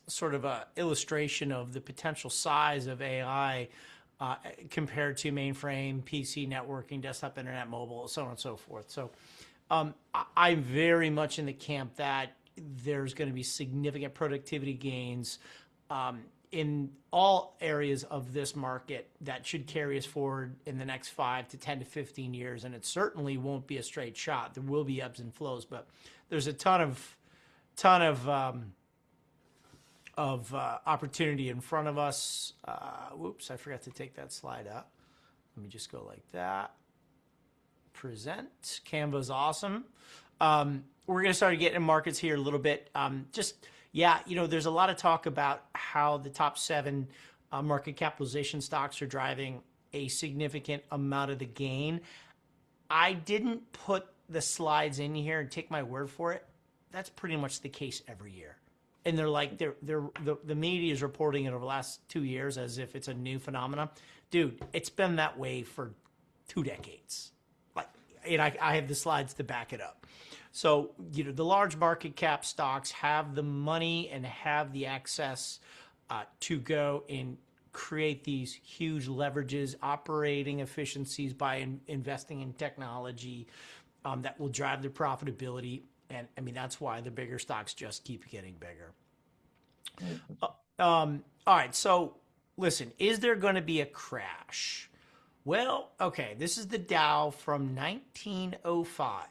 sort of a illustration of the potential size of AI compared to mainframe, PC, networking, desktop, internet, mobile, so on and so forth. So I'm very much in the camp that there's going to be significant productivity gains in all areas of this market that should carry us forward in the next 5 to 10 to 15 years. And it certainly won't be a straight shot. There will be ebbs and flows, but there's a ton of opportunity in front of us. Whoops, I forgot to take that slide up. Let me just go like that. Present. Canva's awesome. We're going to start getting in markets here a little bit. There's a lot of talk about how the top 7 market capitalization stocks are driving a significant amount of the gain. I didn't put the slides in here and take my word for it. That's pretty much the case every year. And the media is reporting it over the last 2 years as if it's a new phenomenon. Dude, it's been that way for 2 decades. I have the slides to back it up. So, the large market cap stocks have the money and have the access to go and create these huge leverages, operating efficiencies by investing in technology that will drive their profitability. And I mean, that's why the bigger stocks just keep getting bigger. All right. So listen, is there going to be a crash? Well, okay. This is the Dow from 1905.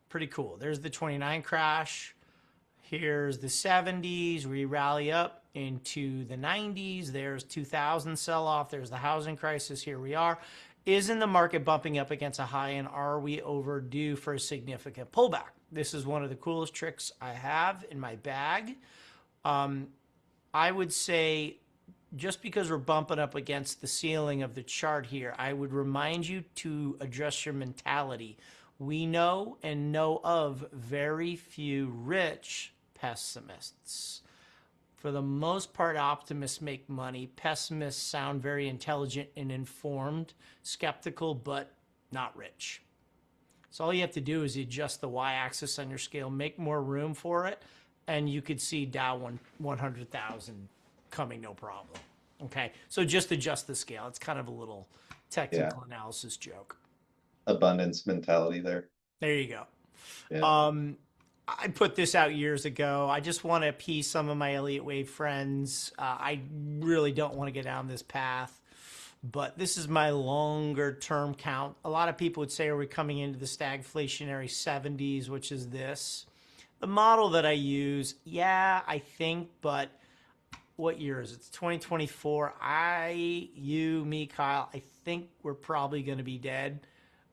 Pretty cool. There's the 29 crash. Here's the 70s. We rally up into the 90s. There's 2000 sell-off. There's the housing crisis. Here we are. Isn't the market bumping up against a high, and are we overdue for a significant pullback? This is one of the coolest tricks I have in my bag. I would say just because we're bumping up against the ceiling of the chart here, I would remind you to adjust your mentality. We know and know of very few rich pessimists. For the most part, optimists make money. Pessimists sound very intelligent and informed, skeptical, but not rich. So all you have to do is adjust the y-axis on your scale, make more room for it, and you could see Dow 100,000 coming no problem. Okay, so just adjust the scale. It's kind of a little technical analysis joke. Abundance mentality there. There you go. Yeah. I put this out years ago. I just want to appease some of my Elliott Wave friends. I really don't want to get down this path, but this is my longer term count. A lot of people would say, are we coming into the stagflationary 70s, which is this? The model that I use, yeah, I think, but what year is it? It's 2024. Me, Kyle, I think we're probably going to be dead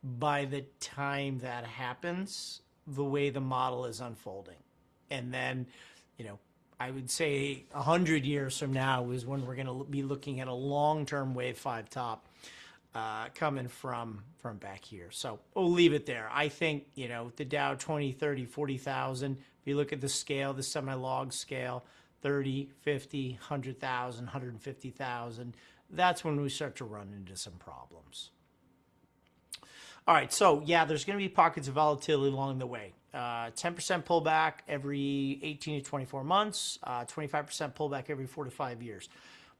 by the time that happens, the way the model is unfolding. And then, I would say 100 years from now is when we're going to be looking at a long-term wave 5 top coming from back here. So we'll leave it there. I think, the Dow 20, 30, 40,000, if you look at the scale, the semi-log scale, 30, 50, 100,000, 150,000, that's when we start to run into some problems. All right, so yeah, there's going to be pockets of volatility along the way. 10% pullback every 18 to 24 months, 25% pullback every 4 to 5 years.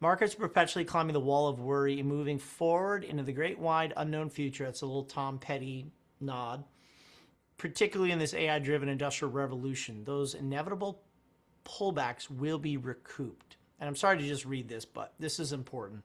Markets perpetually climbing the wall of worry and moving forward into the great wide unknown future. That's a little Tom Petty nod, particularly in this AI-driven industrial revolution. Those inevitable pullbacks will be recouped. And I'm sorry to just read this, but this is important.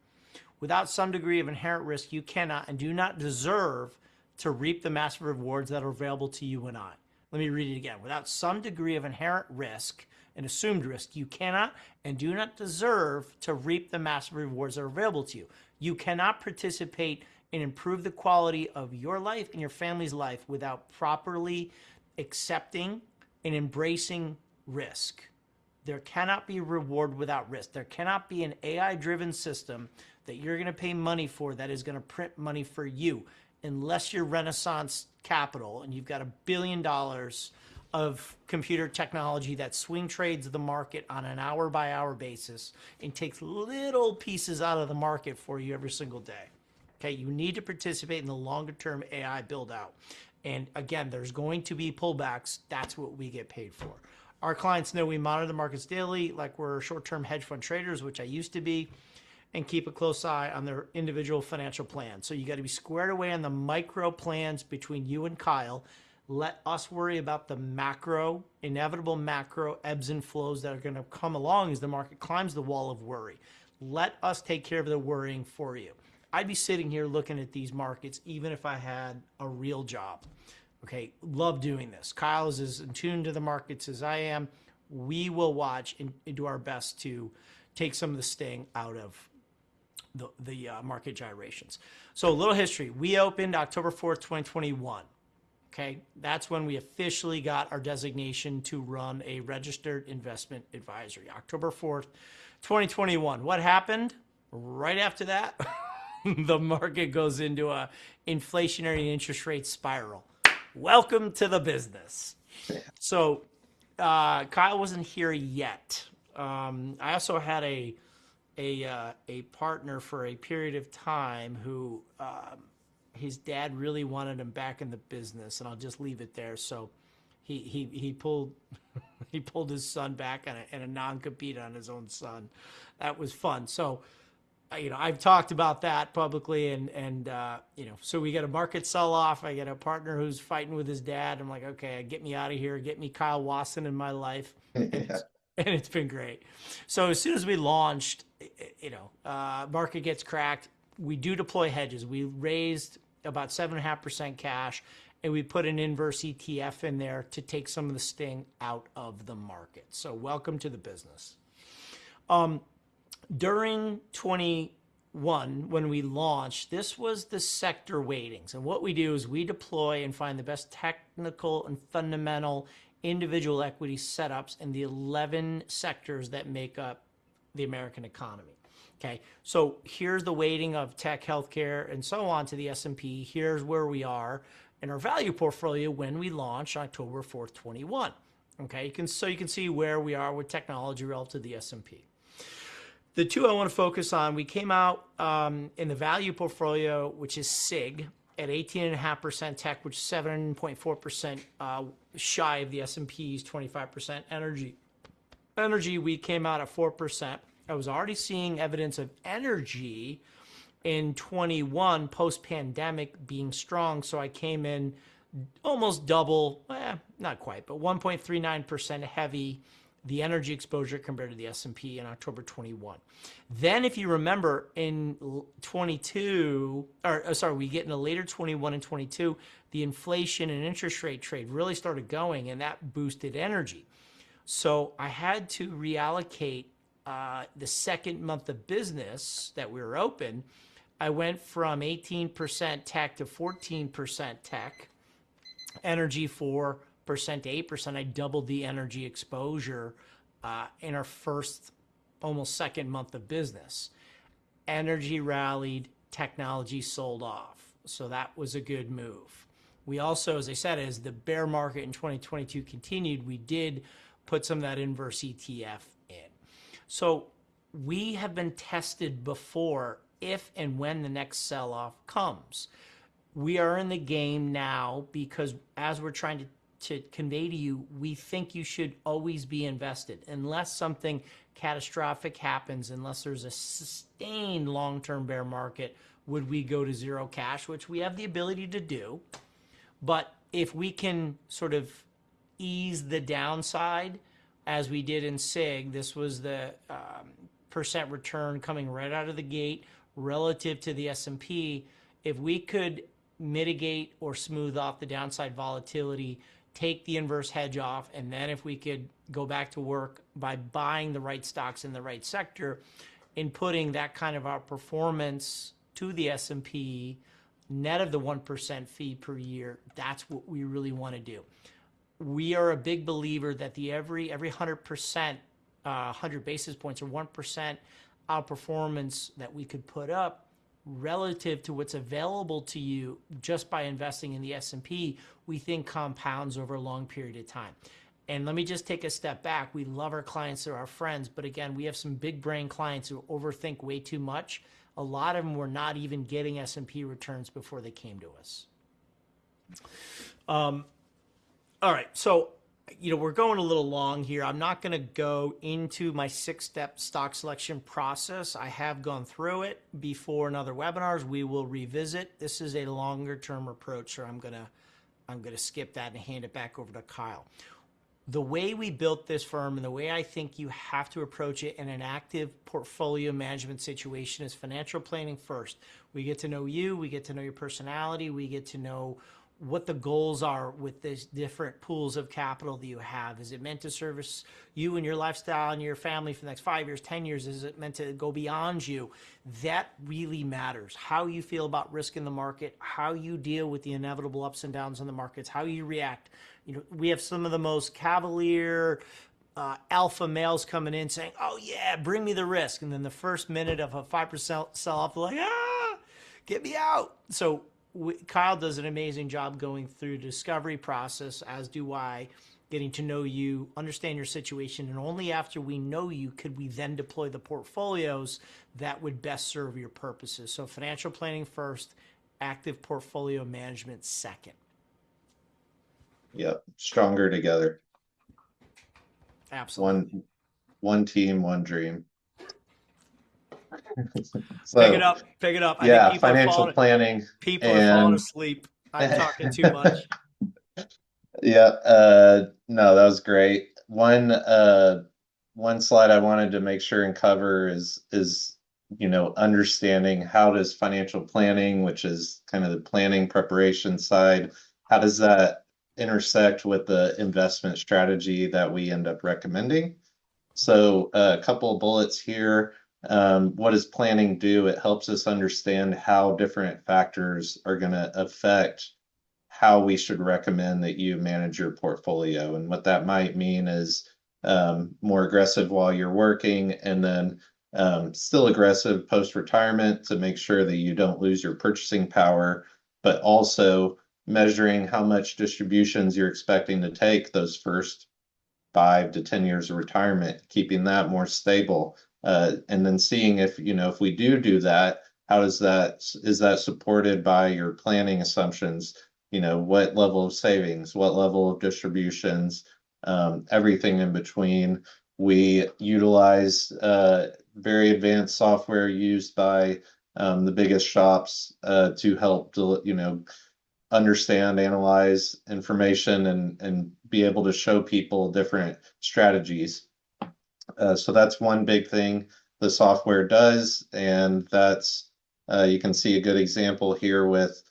Without some degree of inherent risk, you cannot and do not deserve to reap the massive rewards that are available to you and I. Let me read it again. Without some degree of inherent risk and assumed risk, you cannot and do not deserve to reap the massive rewards that are available to you. You cannot participate and improve the quality of your life and your family's life without properly accepting and embracing risk. There cannot be reward without risk. There cannot be an AI-driven system that you're going to pay money for that is going to print money for you, unless you're Renaissance Capital and you've got $1 billion of computer technology that swing trades the market on an hour-by-hour basis and takes little pieces out of the market for you every single day. Okay, you need to participate in the longer-term AI build-out. And again, there's going to be pullbacks. That's what we get paid for. Our clients know we monitor the markets daily, like we're short-term hedge fund traders, which I used to be, and keep a close eye on their individual financial plans. So you got to be squared away on the micro plans between you and Kyle. Let us worry about the macro, inevitable macro ebbs and flows that are going to come along as the market climbs the wall of worry. Let us take care of the worrying for you. I'd be sitting here looking at these markets even if I had a real job. Okay, love doing this. Kyle is as in tune to the markets as I am. We will watch and do our best to take some of the sting out of the market gyrations. So a little history. We opened October 4th, 2021. Okay, that's when we officially got our designation to run a registered investment advisory. October 4th, 2021. What happened? Right after that, the market goes into a inflationary interest rate spiral. Welcome to the business. So Kyle wasn't here yet. I also had a partner for a period of time who his dad really wanted him back in the business, and I'll just leave it there. So he pulled his son back and a non-compete on his own son. That was fun. So I've talked about that publicly, and so we got a market sell-off. I got a partner who's fighting with his dad. I'm like, okay, get me out of here. Get me Kyle Wasson in my life. And it's been great. So as soon as we launched, market gets cracked. We do deploy hedges. We raised about 7.5% cash, and we put an inverse ETF in there to take some of the sting out of the market. So welcome to the business. During 21, when we launched, this was the sector weightings. And what we do is we deploy and find the best technical and fundamental individual equity setups in the 11 sectors that make up the American economy. Okay, so here's the weighting of tech, healthcare, and so on to the S&P. Here's where we are in our value portfolio when we launched October 4th, 21. Okay, you can see where we are with technology relative to the S&P. The two I want to focus on, we came out in the value portfolio, which is SIG, at 18.5% tech, which is 7.4% shy of the S&P's 25% energy. Energy, we came out at 4%. I was already seeing evidence of energy in 21 post-pandemic being strong, so I came in almost double, not quite, but 1.39% heavy the energy exposure compared to the S&P in October 21. Then if you remember in 22, we get into later 21 and 22, the inflation and interest rate trade really started going, and that boosted energy. So I had to reallocate the second month of business that we were open. I went from 18% tech to 14% tech, energy 4% to 8%. I doubled the energy exposure in our first, almost second month of business. Energy rallied, technology sold off. So that was a good move. We also, as I said, as the bear market in 2022 continued, we did put some of that inverse ETF in. So we have been tested before if and when the next sell-off comes. We are in the game now because as we're trying to convey to you, we think you should always be invested. Unless something catastrophic happens, unless there's a sustained long-term bear market, would we go to zero cash, which we have the ability to do. But if we can sort of ease the downside, as we did in SIG, this was the percent return coming right out of the gate relative to the S&P. If we could mitigate or smooth off the downside volatility, take the inverse hedge off, and then if we could go back to work by buying the right stocks in the right sector and putting that kind of outperformance to the S&P net of the 1% fee per year, that's what we really want to do. We are a big believer that the every 100%, 100 basis points or 1% outperformance that we could put up relative to what's available to you just by investing in the S&P, we think compounds over a long period of time. And let me just take a step back. We love our clients, they're our friends, but again, we have some big brain clients who overthink way too much. A lot of them were not even getting S&P returns before they came to us. All right, so we're going a little long here. I'm not going to go into my 6-step stock selection process. I have gone through it before in other webinars. We will revisit. This is a longer term approach, so I'm gonna skip that and hand it back over to Kyle. The way we built this firm and the way I think you have to approach it in an active portfolio management situation is financial planning first. We get to know you, we get to know your personality, we get to know what the goals are with these different pools of capital that you have. Is it meant to service you and your lifestyle and your family for the next 5 years, 10 years? Is it meant to go beyond you? That really matters. How you feel about risk in the market, how you deal with the inevitable ups and downs in the markets, how you react. We have some of the most cavalier alpha males coming in saying, oh yeah, bring me the risk. And then the first minute of a 5% sell-off, they're like, get me out. So Kyle does an amazing job going through the discovery process, as do I, getting to know you, understand your situation, and only after we know you could we then deploy the portfolios that would best serve your purposes. So financial planning first, active portfolio management second. Yep, stronger together. Absolutely. One team, one dream. So, pick it up. Yeah, financial planning. People are falling asleep. I'm talking too much. Yeah, no, that was great. One slide I wanted to make sure and cover is understanding how does financial planning, which is kind of the planning preparation side, how does that intersect with the investment strategy that we end up recommending? So a couple of bullets here. What does planning do? It helps us understand how different factors are going to affect how we should recommend that you manage your portfolio. And what that might mean is more aggressive while you're working, and then still aggressive post-retirement to make sure that you don't lose your purchasing power, but also measuring how much distributions you're expecting to take those first 5 to 10 years of retirement, keeping that more stable, and then seeing if we do that, how is that supported by your planning assumptions? What level of savings, what level of distributions, everything in between. We utilize very advanced software used by the biggest shops to help understand, analyze information, and be able to show people different strategies. So that's one big thing the software does, and that's you can see a good example here with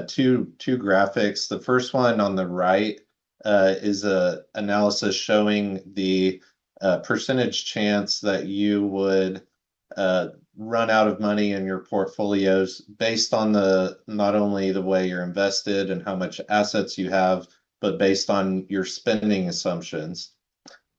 two graphics. The first one on the right is a analysis showing the percentage chance that you would run out of money in your portfolios based on not only the way you're invested and how much assets you have, but based on your spending assumptions.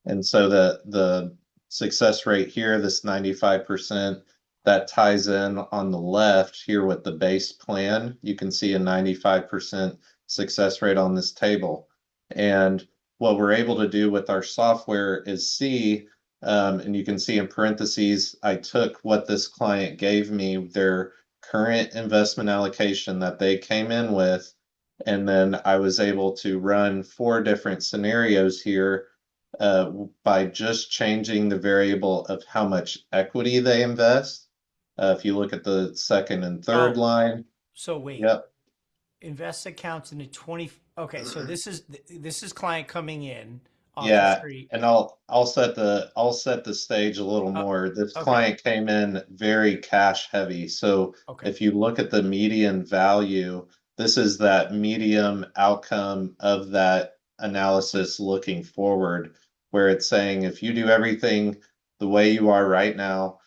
And so the success rate here, this 95%, that ties in on the left here with the base plan. You can see a 95% success rate on this table. And what we're able to do with our software is see, and you can see in parentheses, I took what this client gave me, their current investment allocation that they came in with, and then I was able to run 4 different scenarios here by just changing the variable of how much equity they invest. If you look at the second and third Oh, line, so wait. yep, Invest accounts into 20. Okay, so this is client coming in off the yeah, street. and I'll set the stage a little Uh, more. This okay, client came in very cash heavy. So okay. if you look at the median value, this is that medium outcome of that analysis looking forward, where it's saying if you do everything the way you are right now,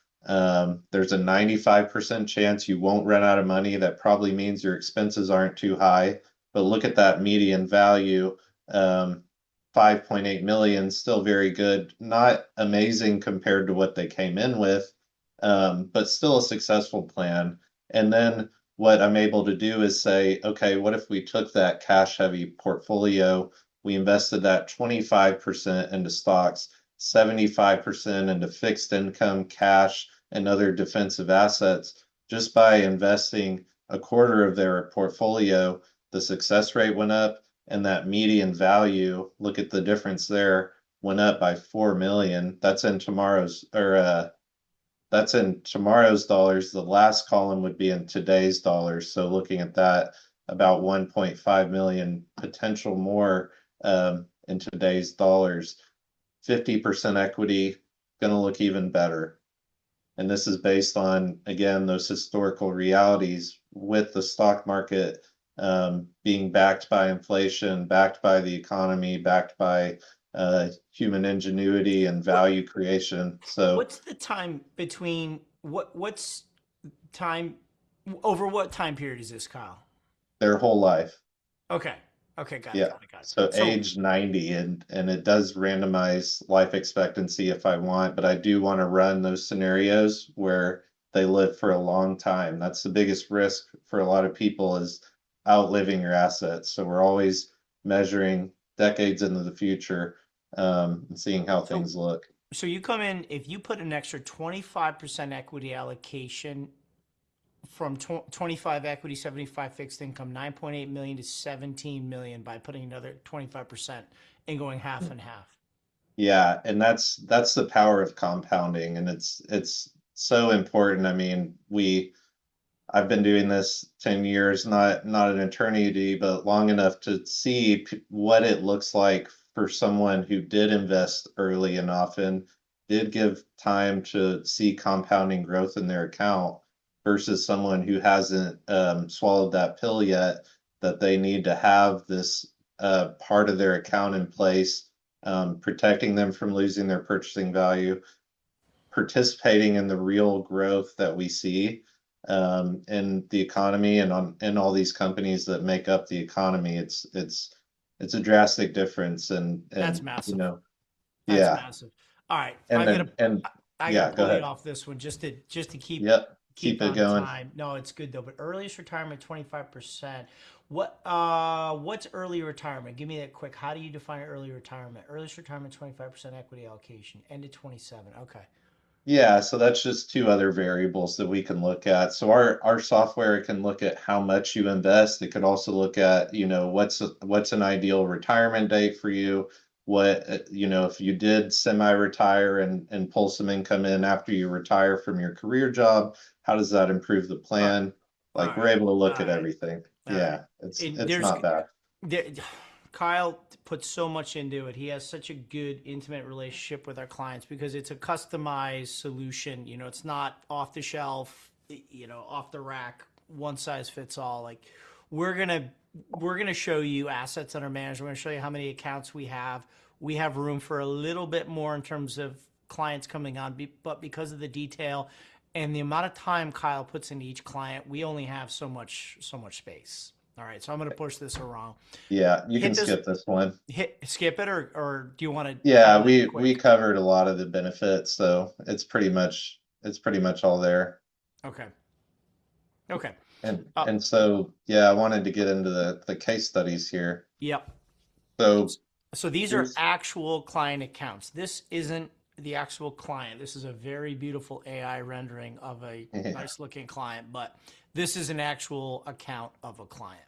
there's a 95% chance you won't run out of money. That probably means your expenses aren't too high. But look at that median value. 5.8 million, still very good. Not amazing compared to what they came in with, but still a successful plan. And then what I'm able to do is say, okay, what if we took that cash heavy portfolio, we invested that 25% into stocks, 75% into fixed income, cash, and other defensive assets. Just by investing a quarter of their portfolio, the success rate went up, and that median value, look at the difference there, went up by 4 million. That's in tomorrow's dollars. The last column would be in today's dollars. So looking at that, about 1.5 million potential more in today's dollars. 50% equity, going to look even better. And this is based on, again, those historical realities with the stock market being backed by inflation, backed by the economy, backed by human ingenuity and What value creation. So what's the time between what's time over what time period is this, Kyle? their whole life. Okay. Okay, got it, Yeah. got it, got it. So So age 90, and it does randomize life expectancy if I want, but I do want to run those scenarios where they live for a long time. That's the biggest risk for a lot of people is outliving your assets. So we're always measuring decades into the future, and seeing how so things look. so you come in if you put an extra 25% equity allocation from 25 equity, 75 fixed income, 9.8 million to 17 million by putting another 25% and going half and half. Yeah, and that's the power of compounding, and it's so important. I mean, I've been doing this 10 years, not an eternity, but long enough to see what it looks like for someone who did invest early and often, did give time to see compounding growth in their account versus someone who hasn't swallowed that pill yet, that they need to have this part of their account in place, protecting them from losing their purchasing value, participating in the real growth that we see in the economy and on in all these companies that make up the economy. It's a drastic difference, That's and you massive. know, That's yeah, massive. All right, and then and I gotta yeah, go pull you ahead. off this one just to Yep, keep keep it on going. time. No, it's good though. But earliest retirement 25%. What's early retirement? Give me that quick. How do you define early retirement? Earliest retirement 25% equity allocation. End at 27. Okay. Yeah, so that's just two other variables that we can look at. So our software can look at how much you invest. It could also look at, what's an ideal retirement date for you. What, if you did semi-retire and pull some income in after you retire from your career job, how does that improve the All right. plan? All Like we're right. able to All look at right. everything. All right. Yeah, it's And it's not bad. there, Kyle puts so much into it. He has such a good, intimate relationship with our clients because it's a customized solution. It's not off the shelf, off the rack, one size fits all. Like we're gonna we're gonna show you assets under management. We're gonna show you how many accounts we have. We have room for a little bit more in terms of clients coming on, but because of the detail and the amount of time Kyle puts into each client, we only have so much space. All right, so I'm going to push this around. Yeah, you can Hit this, skip this one. hit skip it, or do you want to Yeah, highlight it we quick? covered a lot of the benefits, so it's pretty much all there. Okay, okay. Uh, And so yeah, I wanted to get into the case studies here. yep. So So these are here's actual client accounts. This isn't the actual client. This is a very beautiful AI rendering of a yeah, nice looking client, but this is an actual account of a client.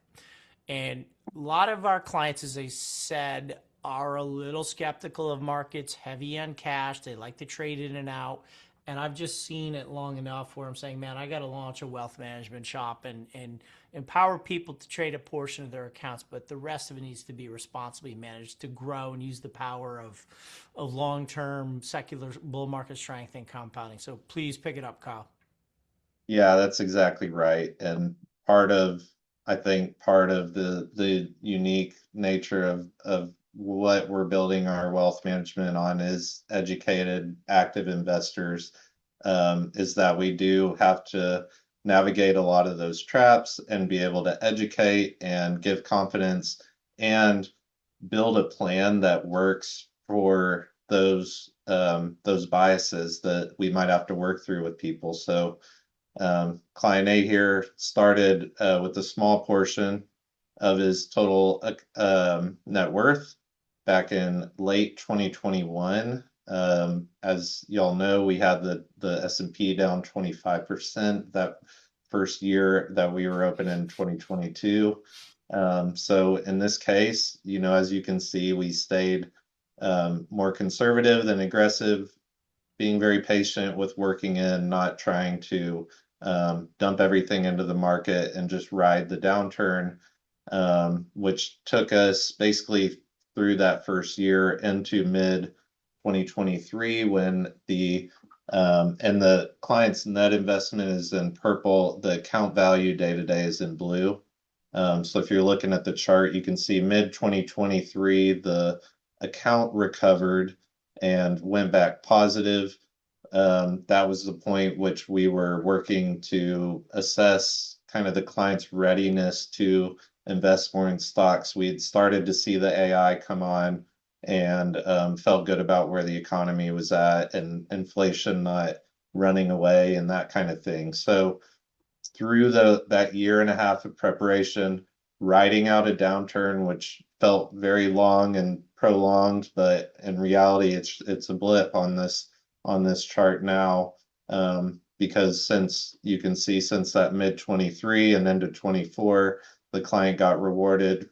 And a lot of our clients, as I said, are a little skeptical of markets, heavy on cash. They like to trade in and out. And I've just seen it long enough where I'm saying, man, I got to launch a wealth management shop and empower people to trade a portion of their accounts, but the rest of it needs to be responsibly managed to grow and use the power of long term secular bull market strength and compounding. So please pick it up, Kyle. yeah, that's exactly right. And I think part of the unique nature of what we're building our wealth management on is educated, active investors. Is that we do have to navigate a lot of those traps and be able to educate and give confidence and build a plan that works for those biases that we might have to work through with people. So client A here started with a small portion of his total net worth back in late 2021. As y'all know, we had the S&P down 25% that first year that we were open in 2022. So in this case, as you can see, we stayed more conservative than aggressive, being very patient with working in, not trying to dump everything into the market and just ride the downturn, which took us basically through that first year into mid 2023 when the client's net investment is in purple, the account value day to day is in blue. So if you're looking at the chart, you can see mid 2023, the account recovered and went back positive. That was the point which we were working to assess kind of the client's readiness to invest more in stocks. We had started to see the AI come on and felt good about where the economy was at and inflation not running away and that kind of thing. So through that year and a half of preparation, riding out a downturn, which felt very long and prolonged, but in reality, it's a blip on this chart now. Because since you can see since that mid 23 and into 24, the client got rewarded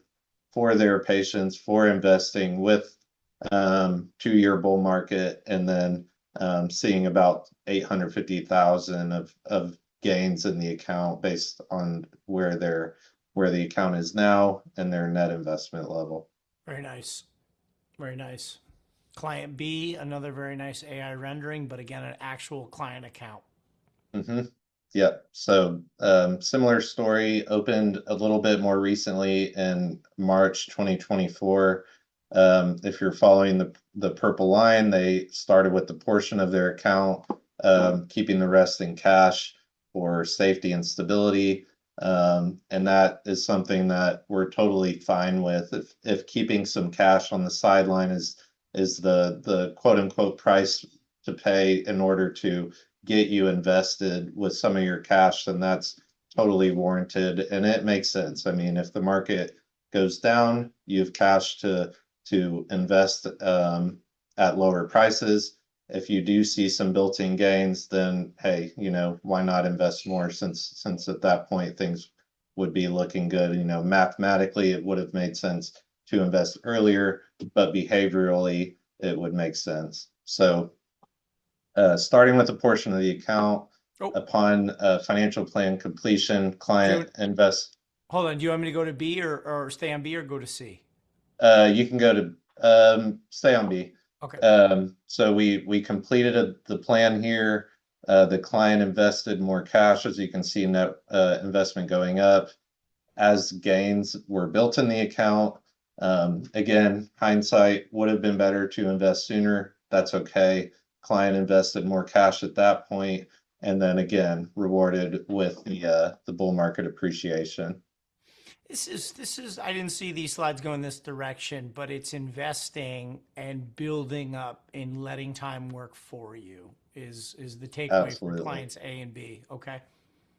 for their patience, for investing with 2 year bull market, and then seeing about 850,000 of gains in the account based on where the account is now and their net investment level. Very nice. Very nice. Client B, another very nice AI rendering, but again, an actual client account. Mm-hmm. Yep. So similar story, opened a little bit more recently in March 2024. If you're following the purple line, they started with the portion of their account, keeping the rest in cash for safety and stability. And that is something that we're totally fine with. If keeping some cash on the sideline is the quote unquote price to pay in order to get you invested with some of your cash, then that's totally warranted and it makes sense. I mean, if the market goes down, you have cash to invest at lower prices. If you do see some built-in gains, then hey, why not invest more since at that point things would be looking good. Mathematically, it would have made sense to invest earlier, but behaviorally, it would make sense. So starting with a portion of the account, upon financial plan completion, client invest. Hold on. Do you want me to go to B or stay on B or go to C? You can go to stay on B. Okay. So we completed the plan here. The client invested more cash, as you can see, net investment going up as gains were built in the account. Again, hindsight would have been better to invest sooner. That's okay. Client invested more cash at that point, and then again rewarded with the bull market appreciation. This is I didn't see these slides go in this direction, but it's investing and building up and letting time work for you is the takeaway from clients A and B. Okay.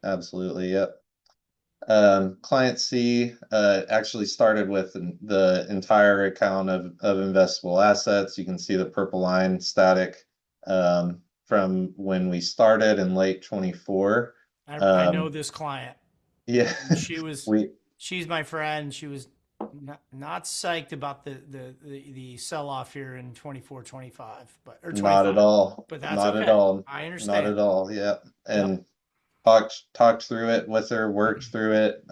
Absolutely. Yep. Client C actually started with the entire account of investable assets. You can see the purple line static from when we started in late 24. I know this client. Yeah. She's my friend. She was not psyched about the sell off here in 24, 25, but or 25. Not at all. But that's not okay. at all. I understand. Not at all. Yeah. And talked through it with her, worked through it,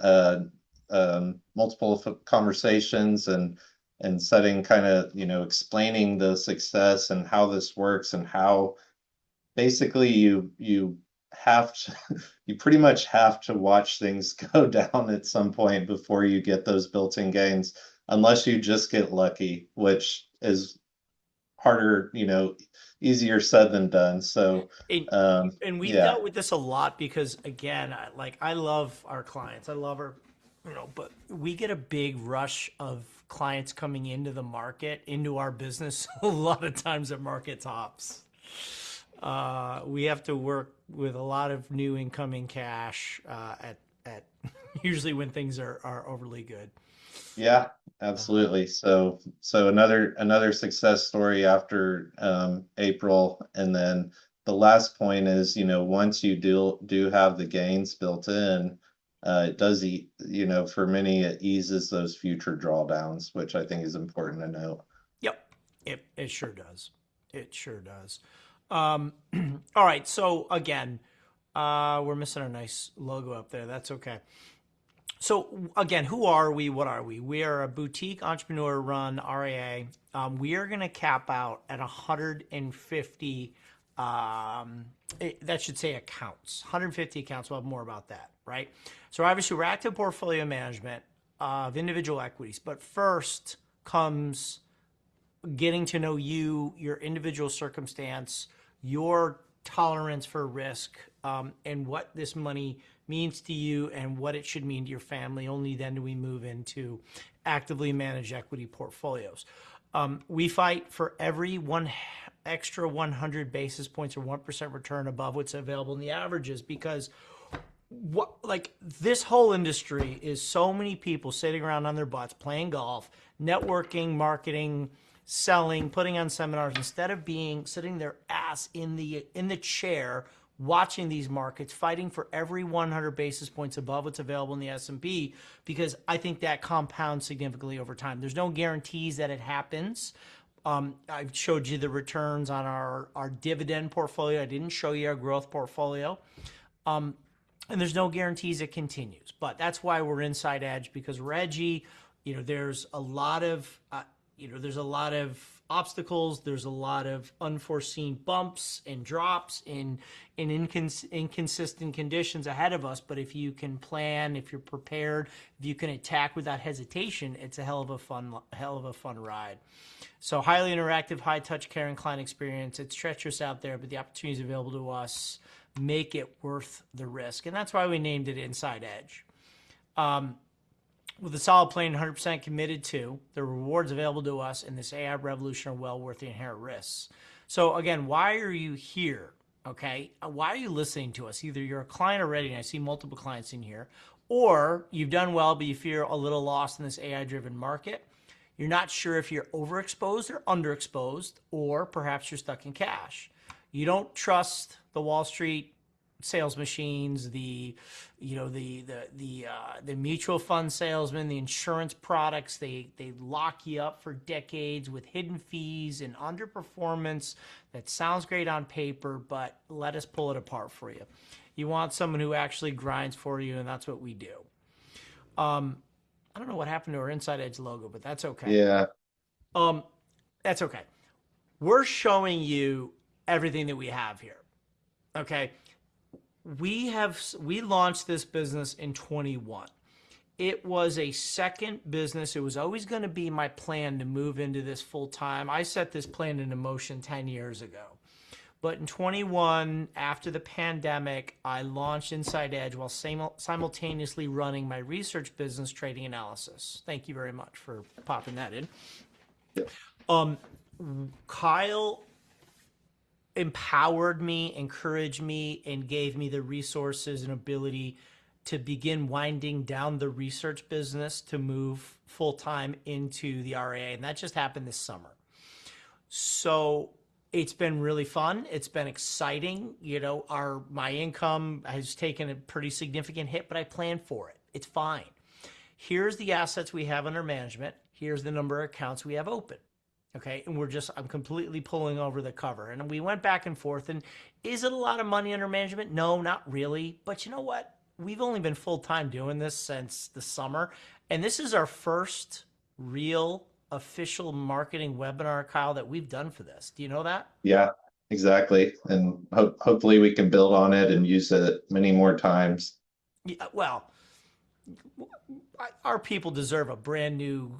multiple conversations and setting kind of, explaining the success and how this works and how basically you have to, you pretty much have to watch things go down at some point before you get those built-in gains, unless you just get lucky, which is harder, easier said than done. So, and we've dealt with this a lot because again, I love our clients. I love our, but we get a big rush of clients coming into the market, into our business. A lot of times at market tops. We have to work with a lot of new incoming cash at usually when things are overly good. Yeah, absolutely. So another success story after April, and then the last point is, once you do have the gains built in, it does for many it eases those future drawdowns, which I think is important to note. Yep, it sure does. It sure does. All right. So again, we're missing a nice logo up there. That's okay. So again, who are we? What are we? We are a boutique entrepreneur-run RIA. We are going to cap out at 150. That should say accounts. 150 accounts. We'll have more about that, right? So obviously, we're active portfolio management of individual equities, but first comes getting to know you, your individual circumstance, your tolerance for risk, and what this money means to you and what it should mean to your family. Only then do we move into actively managed equity portfolios. We fight for every extra 100 basis points or 1% return above what's available in the averages, because this whole industry is so many people sitting around on their butts playing golf, networking, marketing, selling, putting on seminars, instead of sitting their ass in the chair watching these markets, fighting for every 100 basis points above what's available in the S&P, because I think that compounds significantly over time. There's no guarantees that it happens. I've showed you the returns on our dividend portfolio. I didn't show you our growth portfolio. And there's no guarantees it continues. But that's why we're inside edge, because Reggie, there's a lot of obstacles. There's a lot of unforeseen bumps and drops in inconsistent conditions ahead of us. But if you can plan, if you're prepared, if you can attack without hesitation, it's a hell of a fun ride. So highly interactive, high touch care and client experience. It's treacherous out there, but the opportunities available to us make it worth the risk. And that's why we named it Inside Edge. With a solid plan, 100% committed to, the rewards available to us in this AI revolution are well worth the inherent risks. So again, why are you here? Okay. Why are you listening to us? Either you're a client already, and I see multiple clients in here, or you've done well, but you fear a little lost in this AI-driven market. You're not sure if you're overexposed or underexposed, or perhaps you're stuck in cash. You don't trust the Wall Street sales machines, the mutual fund salesmen, the insurance products. They lock you up for decades with hidden fees and underperformance that sounds great on paper, but let us pull it apart for you. You want someone who actually grinds for you, and that's what we do. I don't know what happened to our Inside Edge logo, but that's okay. Yeah. That's okay. We're showing you everything that we have here. Okay. We launched this business in 21. It was a second business. It was always going to be my plan to move into this full time. I set this plan into motion 10 years ago. But in 21, after the pandemic, I launched Inside Edge while simultaneously running my research business, Trading Analysis. Thank you very much for popping that in. Yep. Kyle empowered me, encouraged me, and gave me the resources and ability to begin winding down the research business to move full-time into the RIA. And that just happened this summer. So it's been really fun. It's been exciting. My income has taken a pretty significant hit, but I planned for it. It's fine. Here's the assets we have under management. Here's the number of accounts we have open. Okay. And I'm completely pulling over the cover. And we went back and forth. And is it a lot of money under management? No, not really. But you know what? We've only been full-time doing this since the summer. And this is our first real official marketing webinar, Kyle, that we've done for this. Do you know that? Yeah, exactly. And hopefully we can build on it and use it many more times. Yeah, well, our people deserve a brand new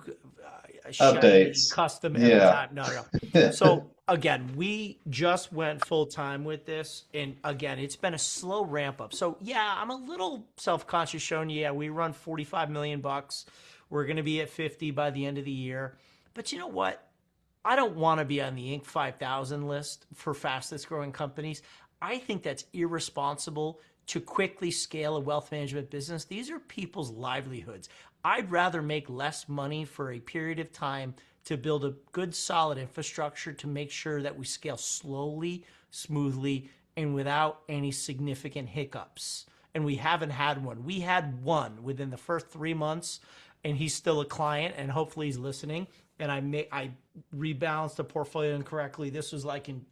updates, custom every time. No. So again, we just went full time with this, and again, it's been a slow ramp up. So yeah, I'm a little self-conscious showing you. Yeah, we run $45 million. We're going to be at 50 by the end of the year. But you know what? I don't want to be on the Inc. 5000 list for fastest growing companies. I think that's irresponsible to quickly scale a wealth management business. These are people's livelihoods. I'd rather make less money for a period of time to build a good, solid infrastructure to make sure that we scale slowly, smoothly, and without any significant hiccups. And we haven't had one. We had one within the first 3 months, and he's still a client, and hopefully he's listening. And I rebalanced the portfolio incorrectly. This was like in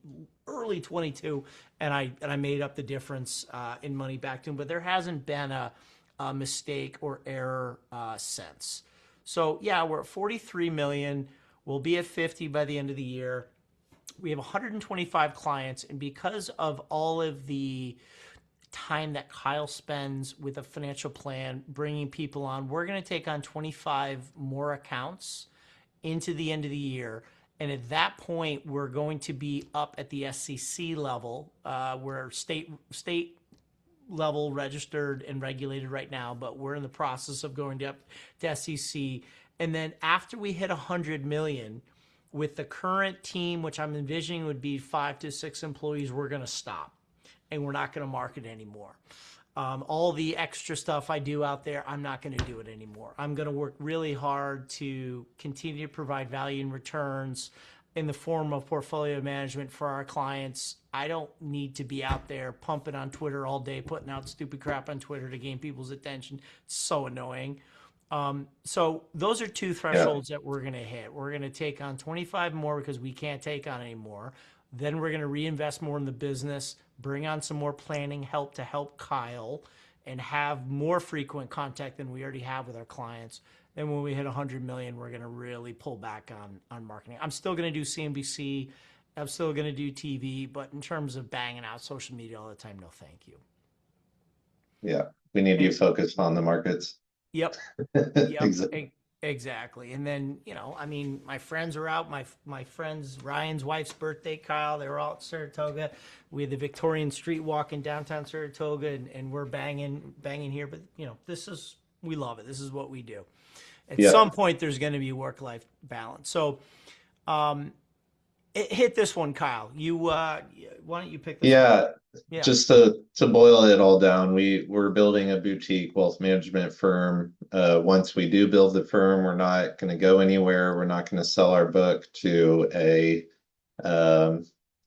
early 22, and I made up the difference in money back to him. But there hasn't been a mistake or error since. So yeah, we're at 43 million. We'll be at 50 by the end of the year. We have 125 clients, and because of all of the time that Kyle spends with a financial plan, bringing people on, we're going to take on 25 more accounts into the end of the year. And at that point, we're going to be up at the SEC level. We're state level registered and regulated right now, but we're in the process of going up to SEC. And then after we hit 100 million with the current team, which I'm envisioning would be 5 to 6 employees, we're going to stop and we're not going to market anymore. All the extra stuff I do out there, I'm not going to do it anymore. I'm going to work really hard to continue to provide value and returns in the form of portfolio management for our clients. I don't need to be out there pumping on Twitter all day, putting out stupid crap on Twitter to gain people's attention. It's so annoying. So those are two thresholds that we're going to hit. We're going to take on 25 more because we can't take on anymore. Then we're going to reinvest more in the business, bring on some more planning help to help Kyle. and have more frequent contact than we already have with our clients, then when we hit 100 million, we're going to really pull back on marketing. I'm still going to do CNBC. I'm still going to do TV, but in terms of banging out social media all the time, no, thank you. Yeah, we need you And, focused on the markets. yep, yep, Exactly. exactly. And then, I mean, my friends are out. My friends, Ryan's wife's birthday, Kyle, they were all at Saratoga. We had the Victorian Street Walk in downtown Saratoga, and we're banging here. But we love it. This is what we do. At Yeah. some point, there's going to be work-life balance. So, hit this one, Kyle. Why don't you pick this one? Yeah, Yeah. just to boil it all down, we're building a boutique wealth management firm. Once we do build the firm, we're not going to go anywhere. We're not going to sell our book to an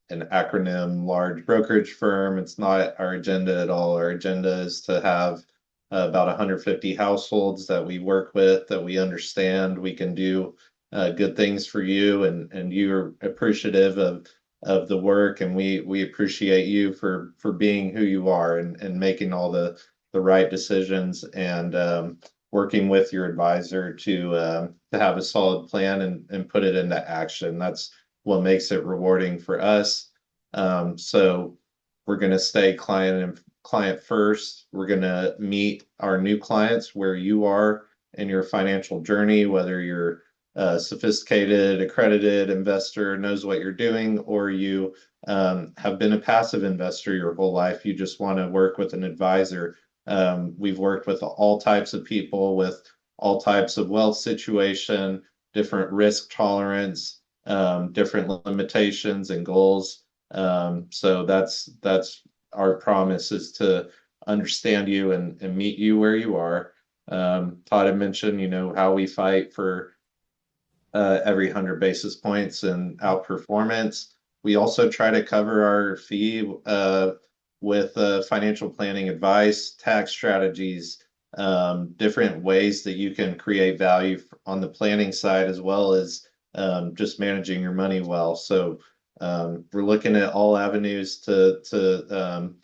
acronym large brokerage firm. It's not our agenda at all. Our agenda is to have about 150 households that we work with, that we understand. We can do good things for you, and you're appreciative of the work, and we appreciate you for being who you are, and making all the right decisions, and working with your advisor to have a solid plan and put it into action. That's what makes it rewarding for us. So we're going to stay client first. We're going to meet our new clients where you are in your financial journey, whether you're sophisticated, accredited investor, knows what you're doing, or you have been a passive investor your whole life. You just want to work with an advisor. We've worked with all types of people with all types of wealth situation, different risk tolerance, different limitations and goals. So that's our promise, is to understand you and meet you where you are. Todd had mentioned, how we fight for every 100 basis points and outperformance. We also try to cover our fee with financial planning advice, tax strategies, different ways that you can create value on the planning side, as well as just managing your money well. So we're looking at all avenues to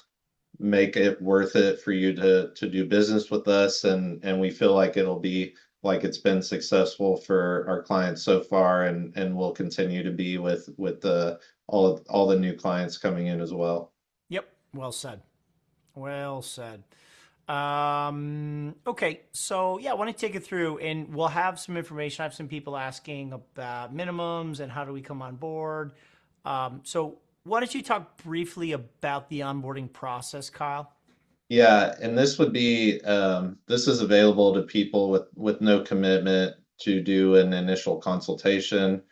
make it worth it for you to do business with us, and we feel like it'll be like it's been successful for our clients so far, and will continue to be with all the new clients coming in as well. Yep. Well said. Well said. Okay. So yeah, I want to take it through, and we'll have some information. I have some people asking about minimums and how do we come on board. So why don't you talk briefly about the onboarding process, Kyle? Yeah, and this is available to people with no commitment to do an initial consultation.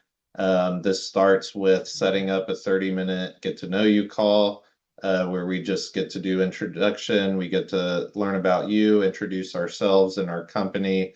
This starts with setting up a 30-minute get to know you call, where we just get to do introduction. We get to learn about you, introduce ourselves and our company,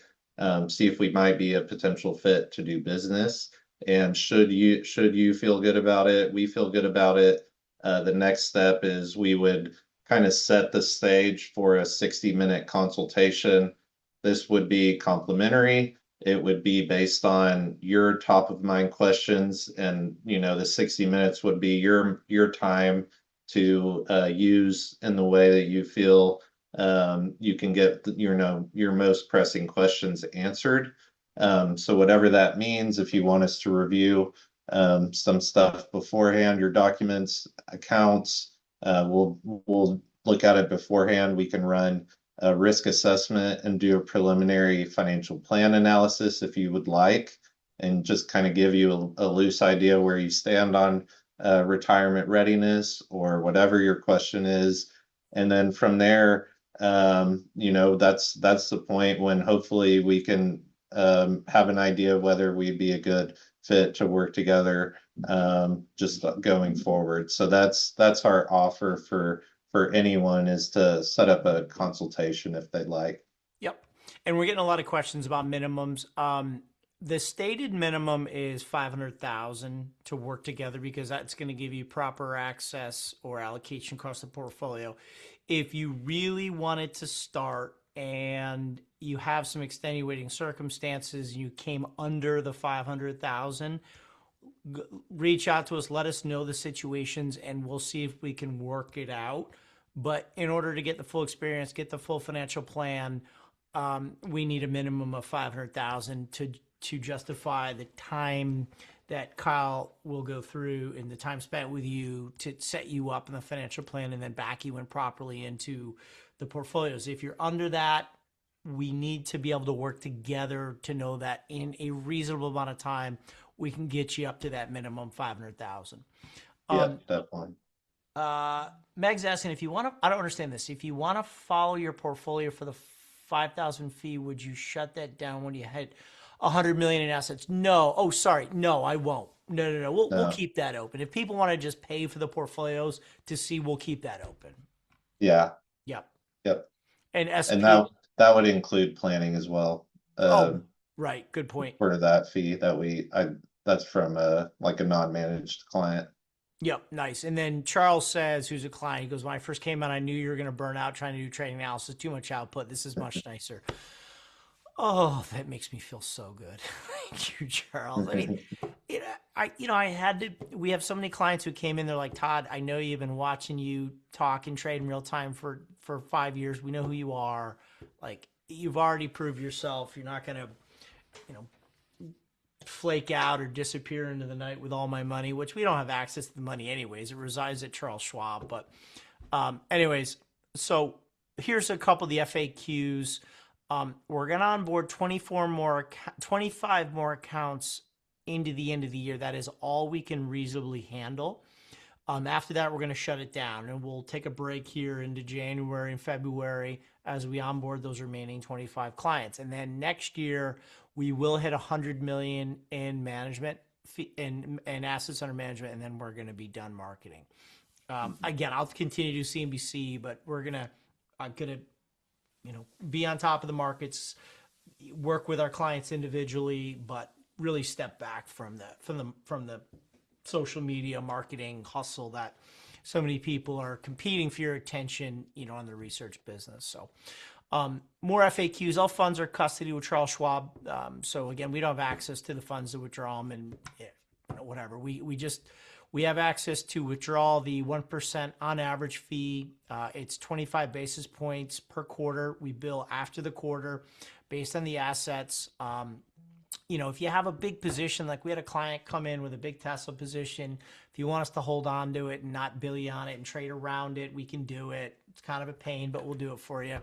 see if we might be a potential fit to do business. And should you feel good about it, we feel good about it. The next step is we would kind of set the stage for a 60-minute consultation. This would be complimentary. It would be based on your top of mind questions, and the 60 minutes would be your time to use in the way that you feel you can get your most pressing questions answered. So whatever that means, if you want us to review some stuff beforehand, your documents, accounts, we'll look at it beforehand. We can run a risk assessment and do a preliminary financial plan analysis if you would like, and just kind of give you a loose idea where you stand on retirement readiness or whatever your question is. And then from there, that's the point when hopefully we can have an idea of whether we'd be a good fit to work together, just going forward. So that's our offer for anyone, is to set up a consultation if they'd like. Yep. And we're getting a lot of questions about minimums. The stated minimum is 500,000 to work together, because that's going to give you proper access or allocation across the portfolio. If you really wanted to start and you have some extenuating circumstances, you came under the 500,000, reach out to us, let us know the situations, and we'll see if we can work it out. But in order to get the full experience, get the full financial plan, we need a minimum of 500,000 to justify the time that Kyle will go through and the time spent with you to set you up in the financial plan and then back you in properly into the portfolios. If you're under that, we need to be able to work together to know that in a reasonable amount of time, we can get you up to that minimum 500,000. Yeah, definitely. Meg's asking if you want to, I don't understand this. If you want to follow your portfolio for the 5,000 fee, would you shut that down when you hit 100 million in assets? No. Oh, sorry. No, I won't. No. We'll keep that open. If people want to just pay for the portfolios to see, we'll keep that open. Yeah. Yep. Yep. And SP. And that would include planning as well. Right. Good point. For that fee that that's from like a non-managed client. Yep, nice. And then Charles says, who's a client, he goes, when I first came out, I knew you were going to burn out trying to do trading analysis, too much output. This is much nicer. Oh, that makes me feel so good. Thank you, Charles. I mean, we have so many clients who came in, they're like, Todd, I know you've been watching you talk and trade in real time for 5 years. We know who you are. Like, you've already proved yourself. You're not going to, flake out or disappear into the night with all my money, which we don't have access to the money anyways. It resides at Charles Schwab. But anyways, so here's a couple of the FAQs. We're going to onboard 25 more accounts into the end of the year. That is all we can reasonably handle. After that, we're going to shut it down, and we'll take a break here into January and February as we onboard those remaining 25 clients. And then next year, we will hit 100 million in management and assets under management, and then we're going to be done marketing. Again, I'll continue to do CNBC, but I'm gonna be on top of the markets, work with our clients individually, but really step back from the social media marketing hustle that so many people are competing for your attention, on the research business. So more FAQs. All funds are custody with Charles Schwab. So again, we don't have access to the funds to withdraw them and whatever. We have access to withdraw the 1% on average fee. It's 25 basis points per quarter. We bill after the quarter based on the assets. If you have a big position, like we had a client come in with a big Tesla position, if you want us to hold on to it and not bill you on it and trade around it, we can do it. It's kind of a pain, but we'll do it for you.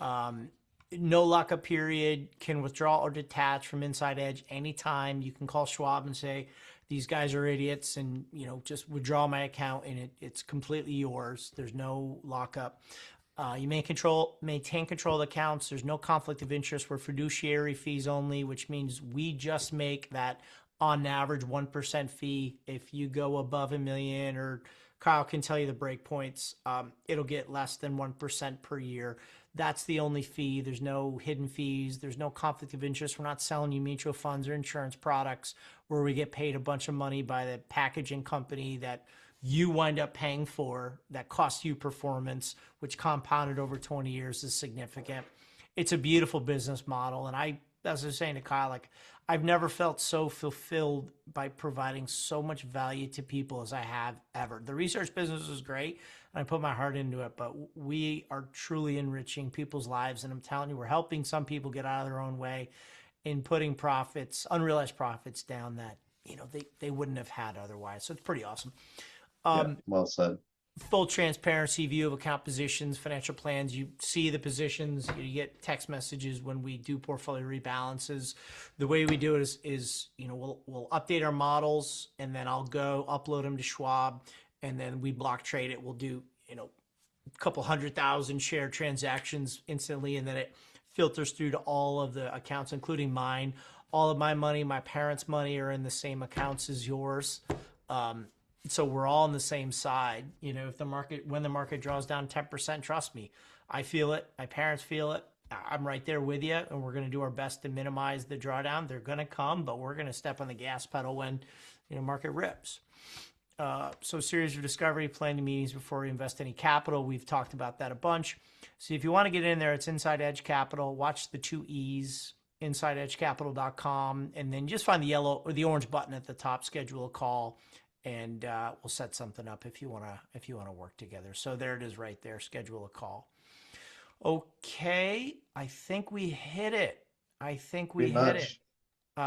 No lockup period, can withdraw or detach from Inside Edge anytime. You can call Schwab and say, these guys are idiots, and just withdraw my account, and it's completely yours. There's no lockup. You maintain control of the accounts. There's no conflict of interest. We're fiduciary fees only, which means we just make that on average 1% fee. If you go above $1 million, or Kyle can tell you the break points, it'll get less than 1% per year. That's the only fee. There's no hidden fees. There's no conflict of interest. We're not selling you mutual funds or insurance products where we get paid a bunch of money by the packaging company that you wind up paying for, that costs you performance, which compounded over 20 years is significant. It's a beautiful business model. And as I was saying to Kyle, I've never felt so fulfilled by providing so much value to people as I have ever. The research business is great, and I put my heart into it, but we are truly enriching people's lives. And I'm telling you, we're helping some people get out of their own way in putting profits, unrealized profits down that, they wouldn't have had otherwise. So it's pretty awesome. Well said. Full transparency view of account positions, financial plans. You see the positions. You get text messages when we do portfolio rebalances. The way we do it is we'll update our models, and then I'll go upload them to Schwab, and then we block trade it. We'll do a couple 100,000 share transactions instantly, and then it filters through to all of the accounts, including mine. All of my money, my parents' money, are in the same accounts as yours. So we're all on the same side. When the market draws down 10%, trust me, I feel it. My parents feel it. I'm right there with you, and we're going to do our best to minimize the drawdown. They're going to come, but we're going to step on the gas pedal when market rips. So series of discovery, planning meetings before we invest any capital. We've talked about that a bunch. So if you want to get in there, it's Inside Edge Capital. Watch the 2 E's, insideedgecapital.com, and then just find the yellow or the orange button at the top, schedule a call. and we'll set something up if you want to work together. So there it is right there. Schedule a call. Okay, I think we hit it. I think we Pretty hit it. much.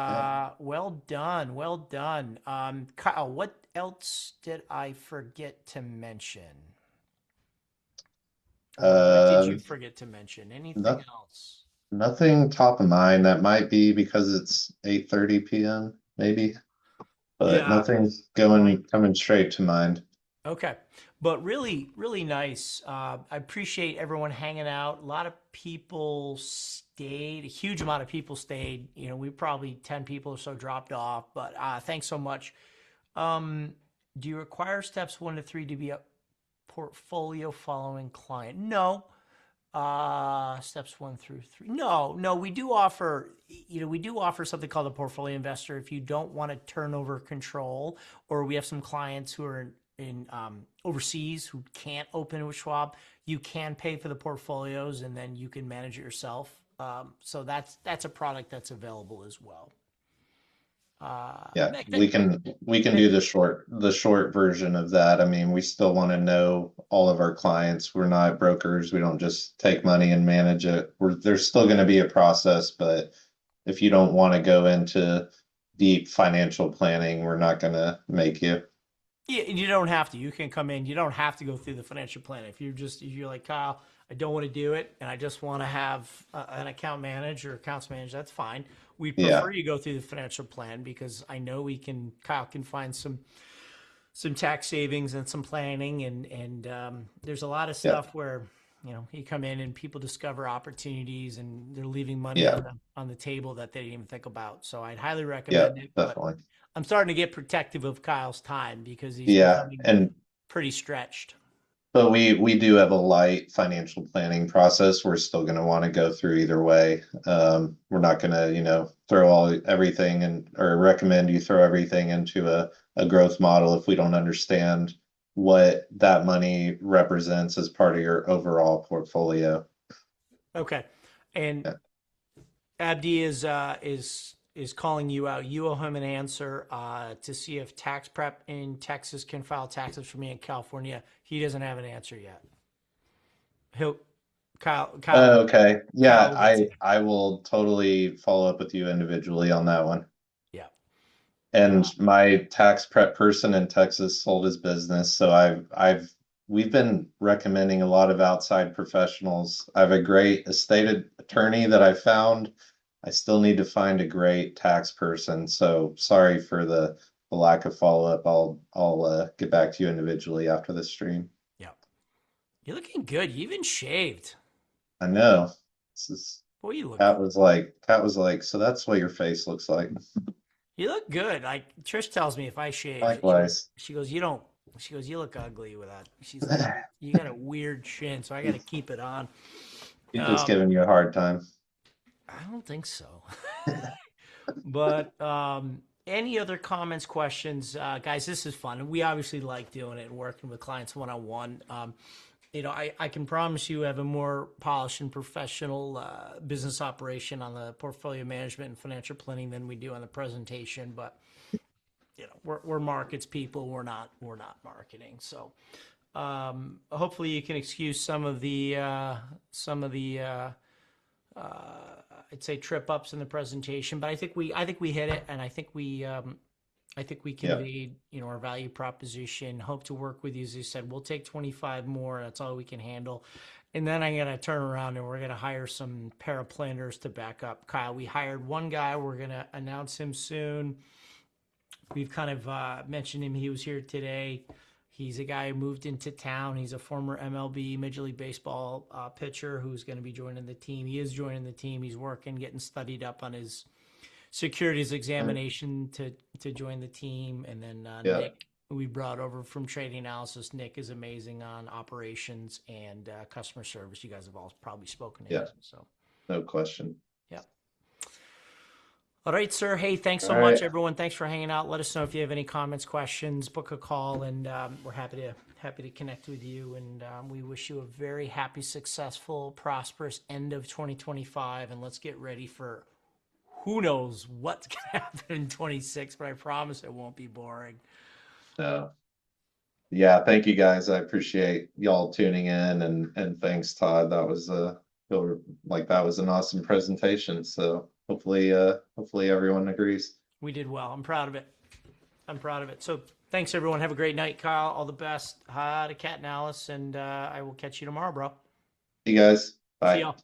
Yeah. Well done. Well done. Kyle, what else did I forget to mention? Or what did you Um, forget to mention? Anything no, else? nothing top of mind. That might be because it's 8:30 p.m. maybe, but Yeah, nothing's I coming straight to mind. okay. But really, really nice. I appreciate everyone hanging out. A lot of people stayed. A huge amount of people stayed. You know, we probably 10 people or so dropped off. But thanks so much. Do you require steps 1 to 3 to be a portfolio following client? No. Steps 1 through 3. No, no, we do offer, we do offer something called a portfolio investor if you don't want to turn over control, or we have some clients who are in overseas who can't open with Schwab. You can pay for the portfolios and then you can manage it yourself. So that's a product that's available as well. Yeah, Nick, we can do the short version of that. I mean, we still want to know all of our clients. We're not brokers. We don't just take money and manage it. There's still going to be a process, but if you don't want to go into deep financial planning, we're not going to make you. Yeah, you don't have to. You can come in. You don't have to go through the financial plan. If you're like Kyle, I don't want to do it, and I just want to have an account manager or accounts manager. That's fine. We'd Yeah, prefer you go through the financial plan because I know Kyle can find some tax savings and some planning, and there's a lot of yeah, stuff where you come in and people discover opportunities and they're leaving money yeah, on the table that they didn't even think about. So I'd highly yeah, recommend it, but definitely. I'm starting to get protective of Kyle's time because he's Yeah, becoming and pretty stretched. but we do have a light financial planning process. We're still going to want to go through either way. We're not going to, throw everything and or recommend you throw everything into a growth model if we don't understand what that money represents as part of your overall portfolio. Okay, and Yeah. Abdi is calling you out. You owe him an answer to see if tax prep in Texas can file taxes for me in California. He doesn't have an answer yet. He'll Kyle Kyle Okay. Kyle Yeah, will get to I you. I will totally follow up with you individually on that one. Yeah. And my tax prep person in Texas sold his business, so we've been recommending a lot of outside professionals. I have a great estate attorney that I found. I still need to find a great tax person. So sorry for the lack of follow-up. I'll get back to you individually after the stream. Yeah. You're looking good. You even shaved. I know. This is Boy, you look Cat was like, so that's what your face looks like. you look good. Like Trish tells me if I shave, Likewise. she goes, you don't she goes, you look ugly with that. She's like, you got a weird chin, so I gotta keep it on. He's just Um, giving you a hard time. I don't think so. But any other comments, questions, guys? This is fun. We obviously like doing it and working with clients one on one. I can promise you have a more polished and professional business operation on the portfolio management and financial planning than we do on the presentation. But we're markets people. We're not marketing. So hopefully you can excuse some of the I'd say trip ups in the presentation, but I think we hit it, and I think we Yeah. conveyed our value proposition. Hope to work with you. As you said, we'll take 25 more. That's all we can handle, and then I'm gonna turn around and we're gonna hire some paraplanners to back up Kyle. We hired one guy. We're gonna announce him soon. We've kind of mentioned him. He was here today. He's a guy who moved into town. He's a former MLB, Major League Baseball pitcher who's going to be joining the team. He is joining the team. He's working, getting studied up on his securities examination to join the team. And then Yeah. Nick, who we brought over from trading analysis. Nick is amazing on operations and customer service. You guys have all probably spoken to Yeah. him. So, No question. yeah. All right, sir. Hey, thanks All so much, right. everyone. Thanks for hanging out. Let us know if you have any comments, questions. Book a call, and we're happy to connect with you. And we wish you a very happy, successful, prosperous end of 2025. And let's get ready for who knows what's going to happen in 26. But I promise it won't be boring. No. Yeah, thank you guys. I appreciate y'all tuning in and thanks, Todd. That was feel like that was an awesome presentation. So hopefully everyone agrees. We did well. I'm proud of it. I'm proud of it. So thanks, everyone. Have a great night, Kyle. All the best. Hi to Kat and Alice, and I will catch you tomorrow, bro. You guys, See bye. y'all.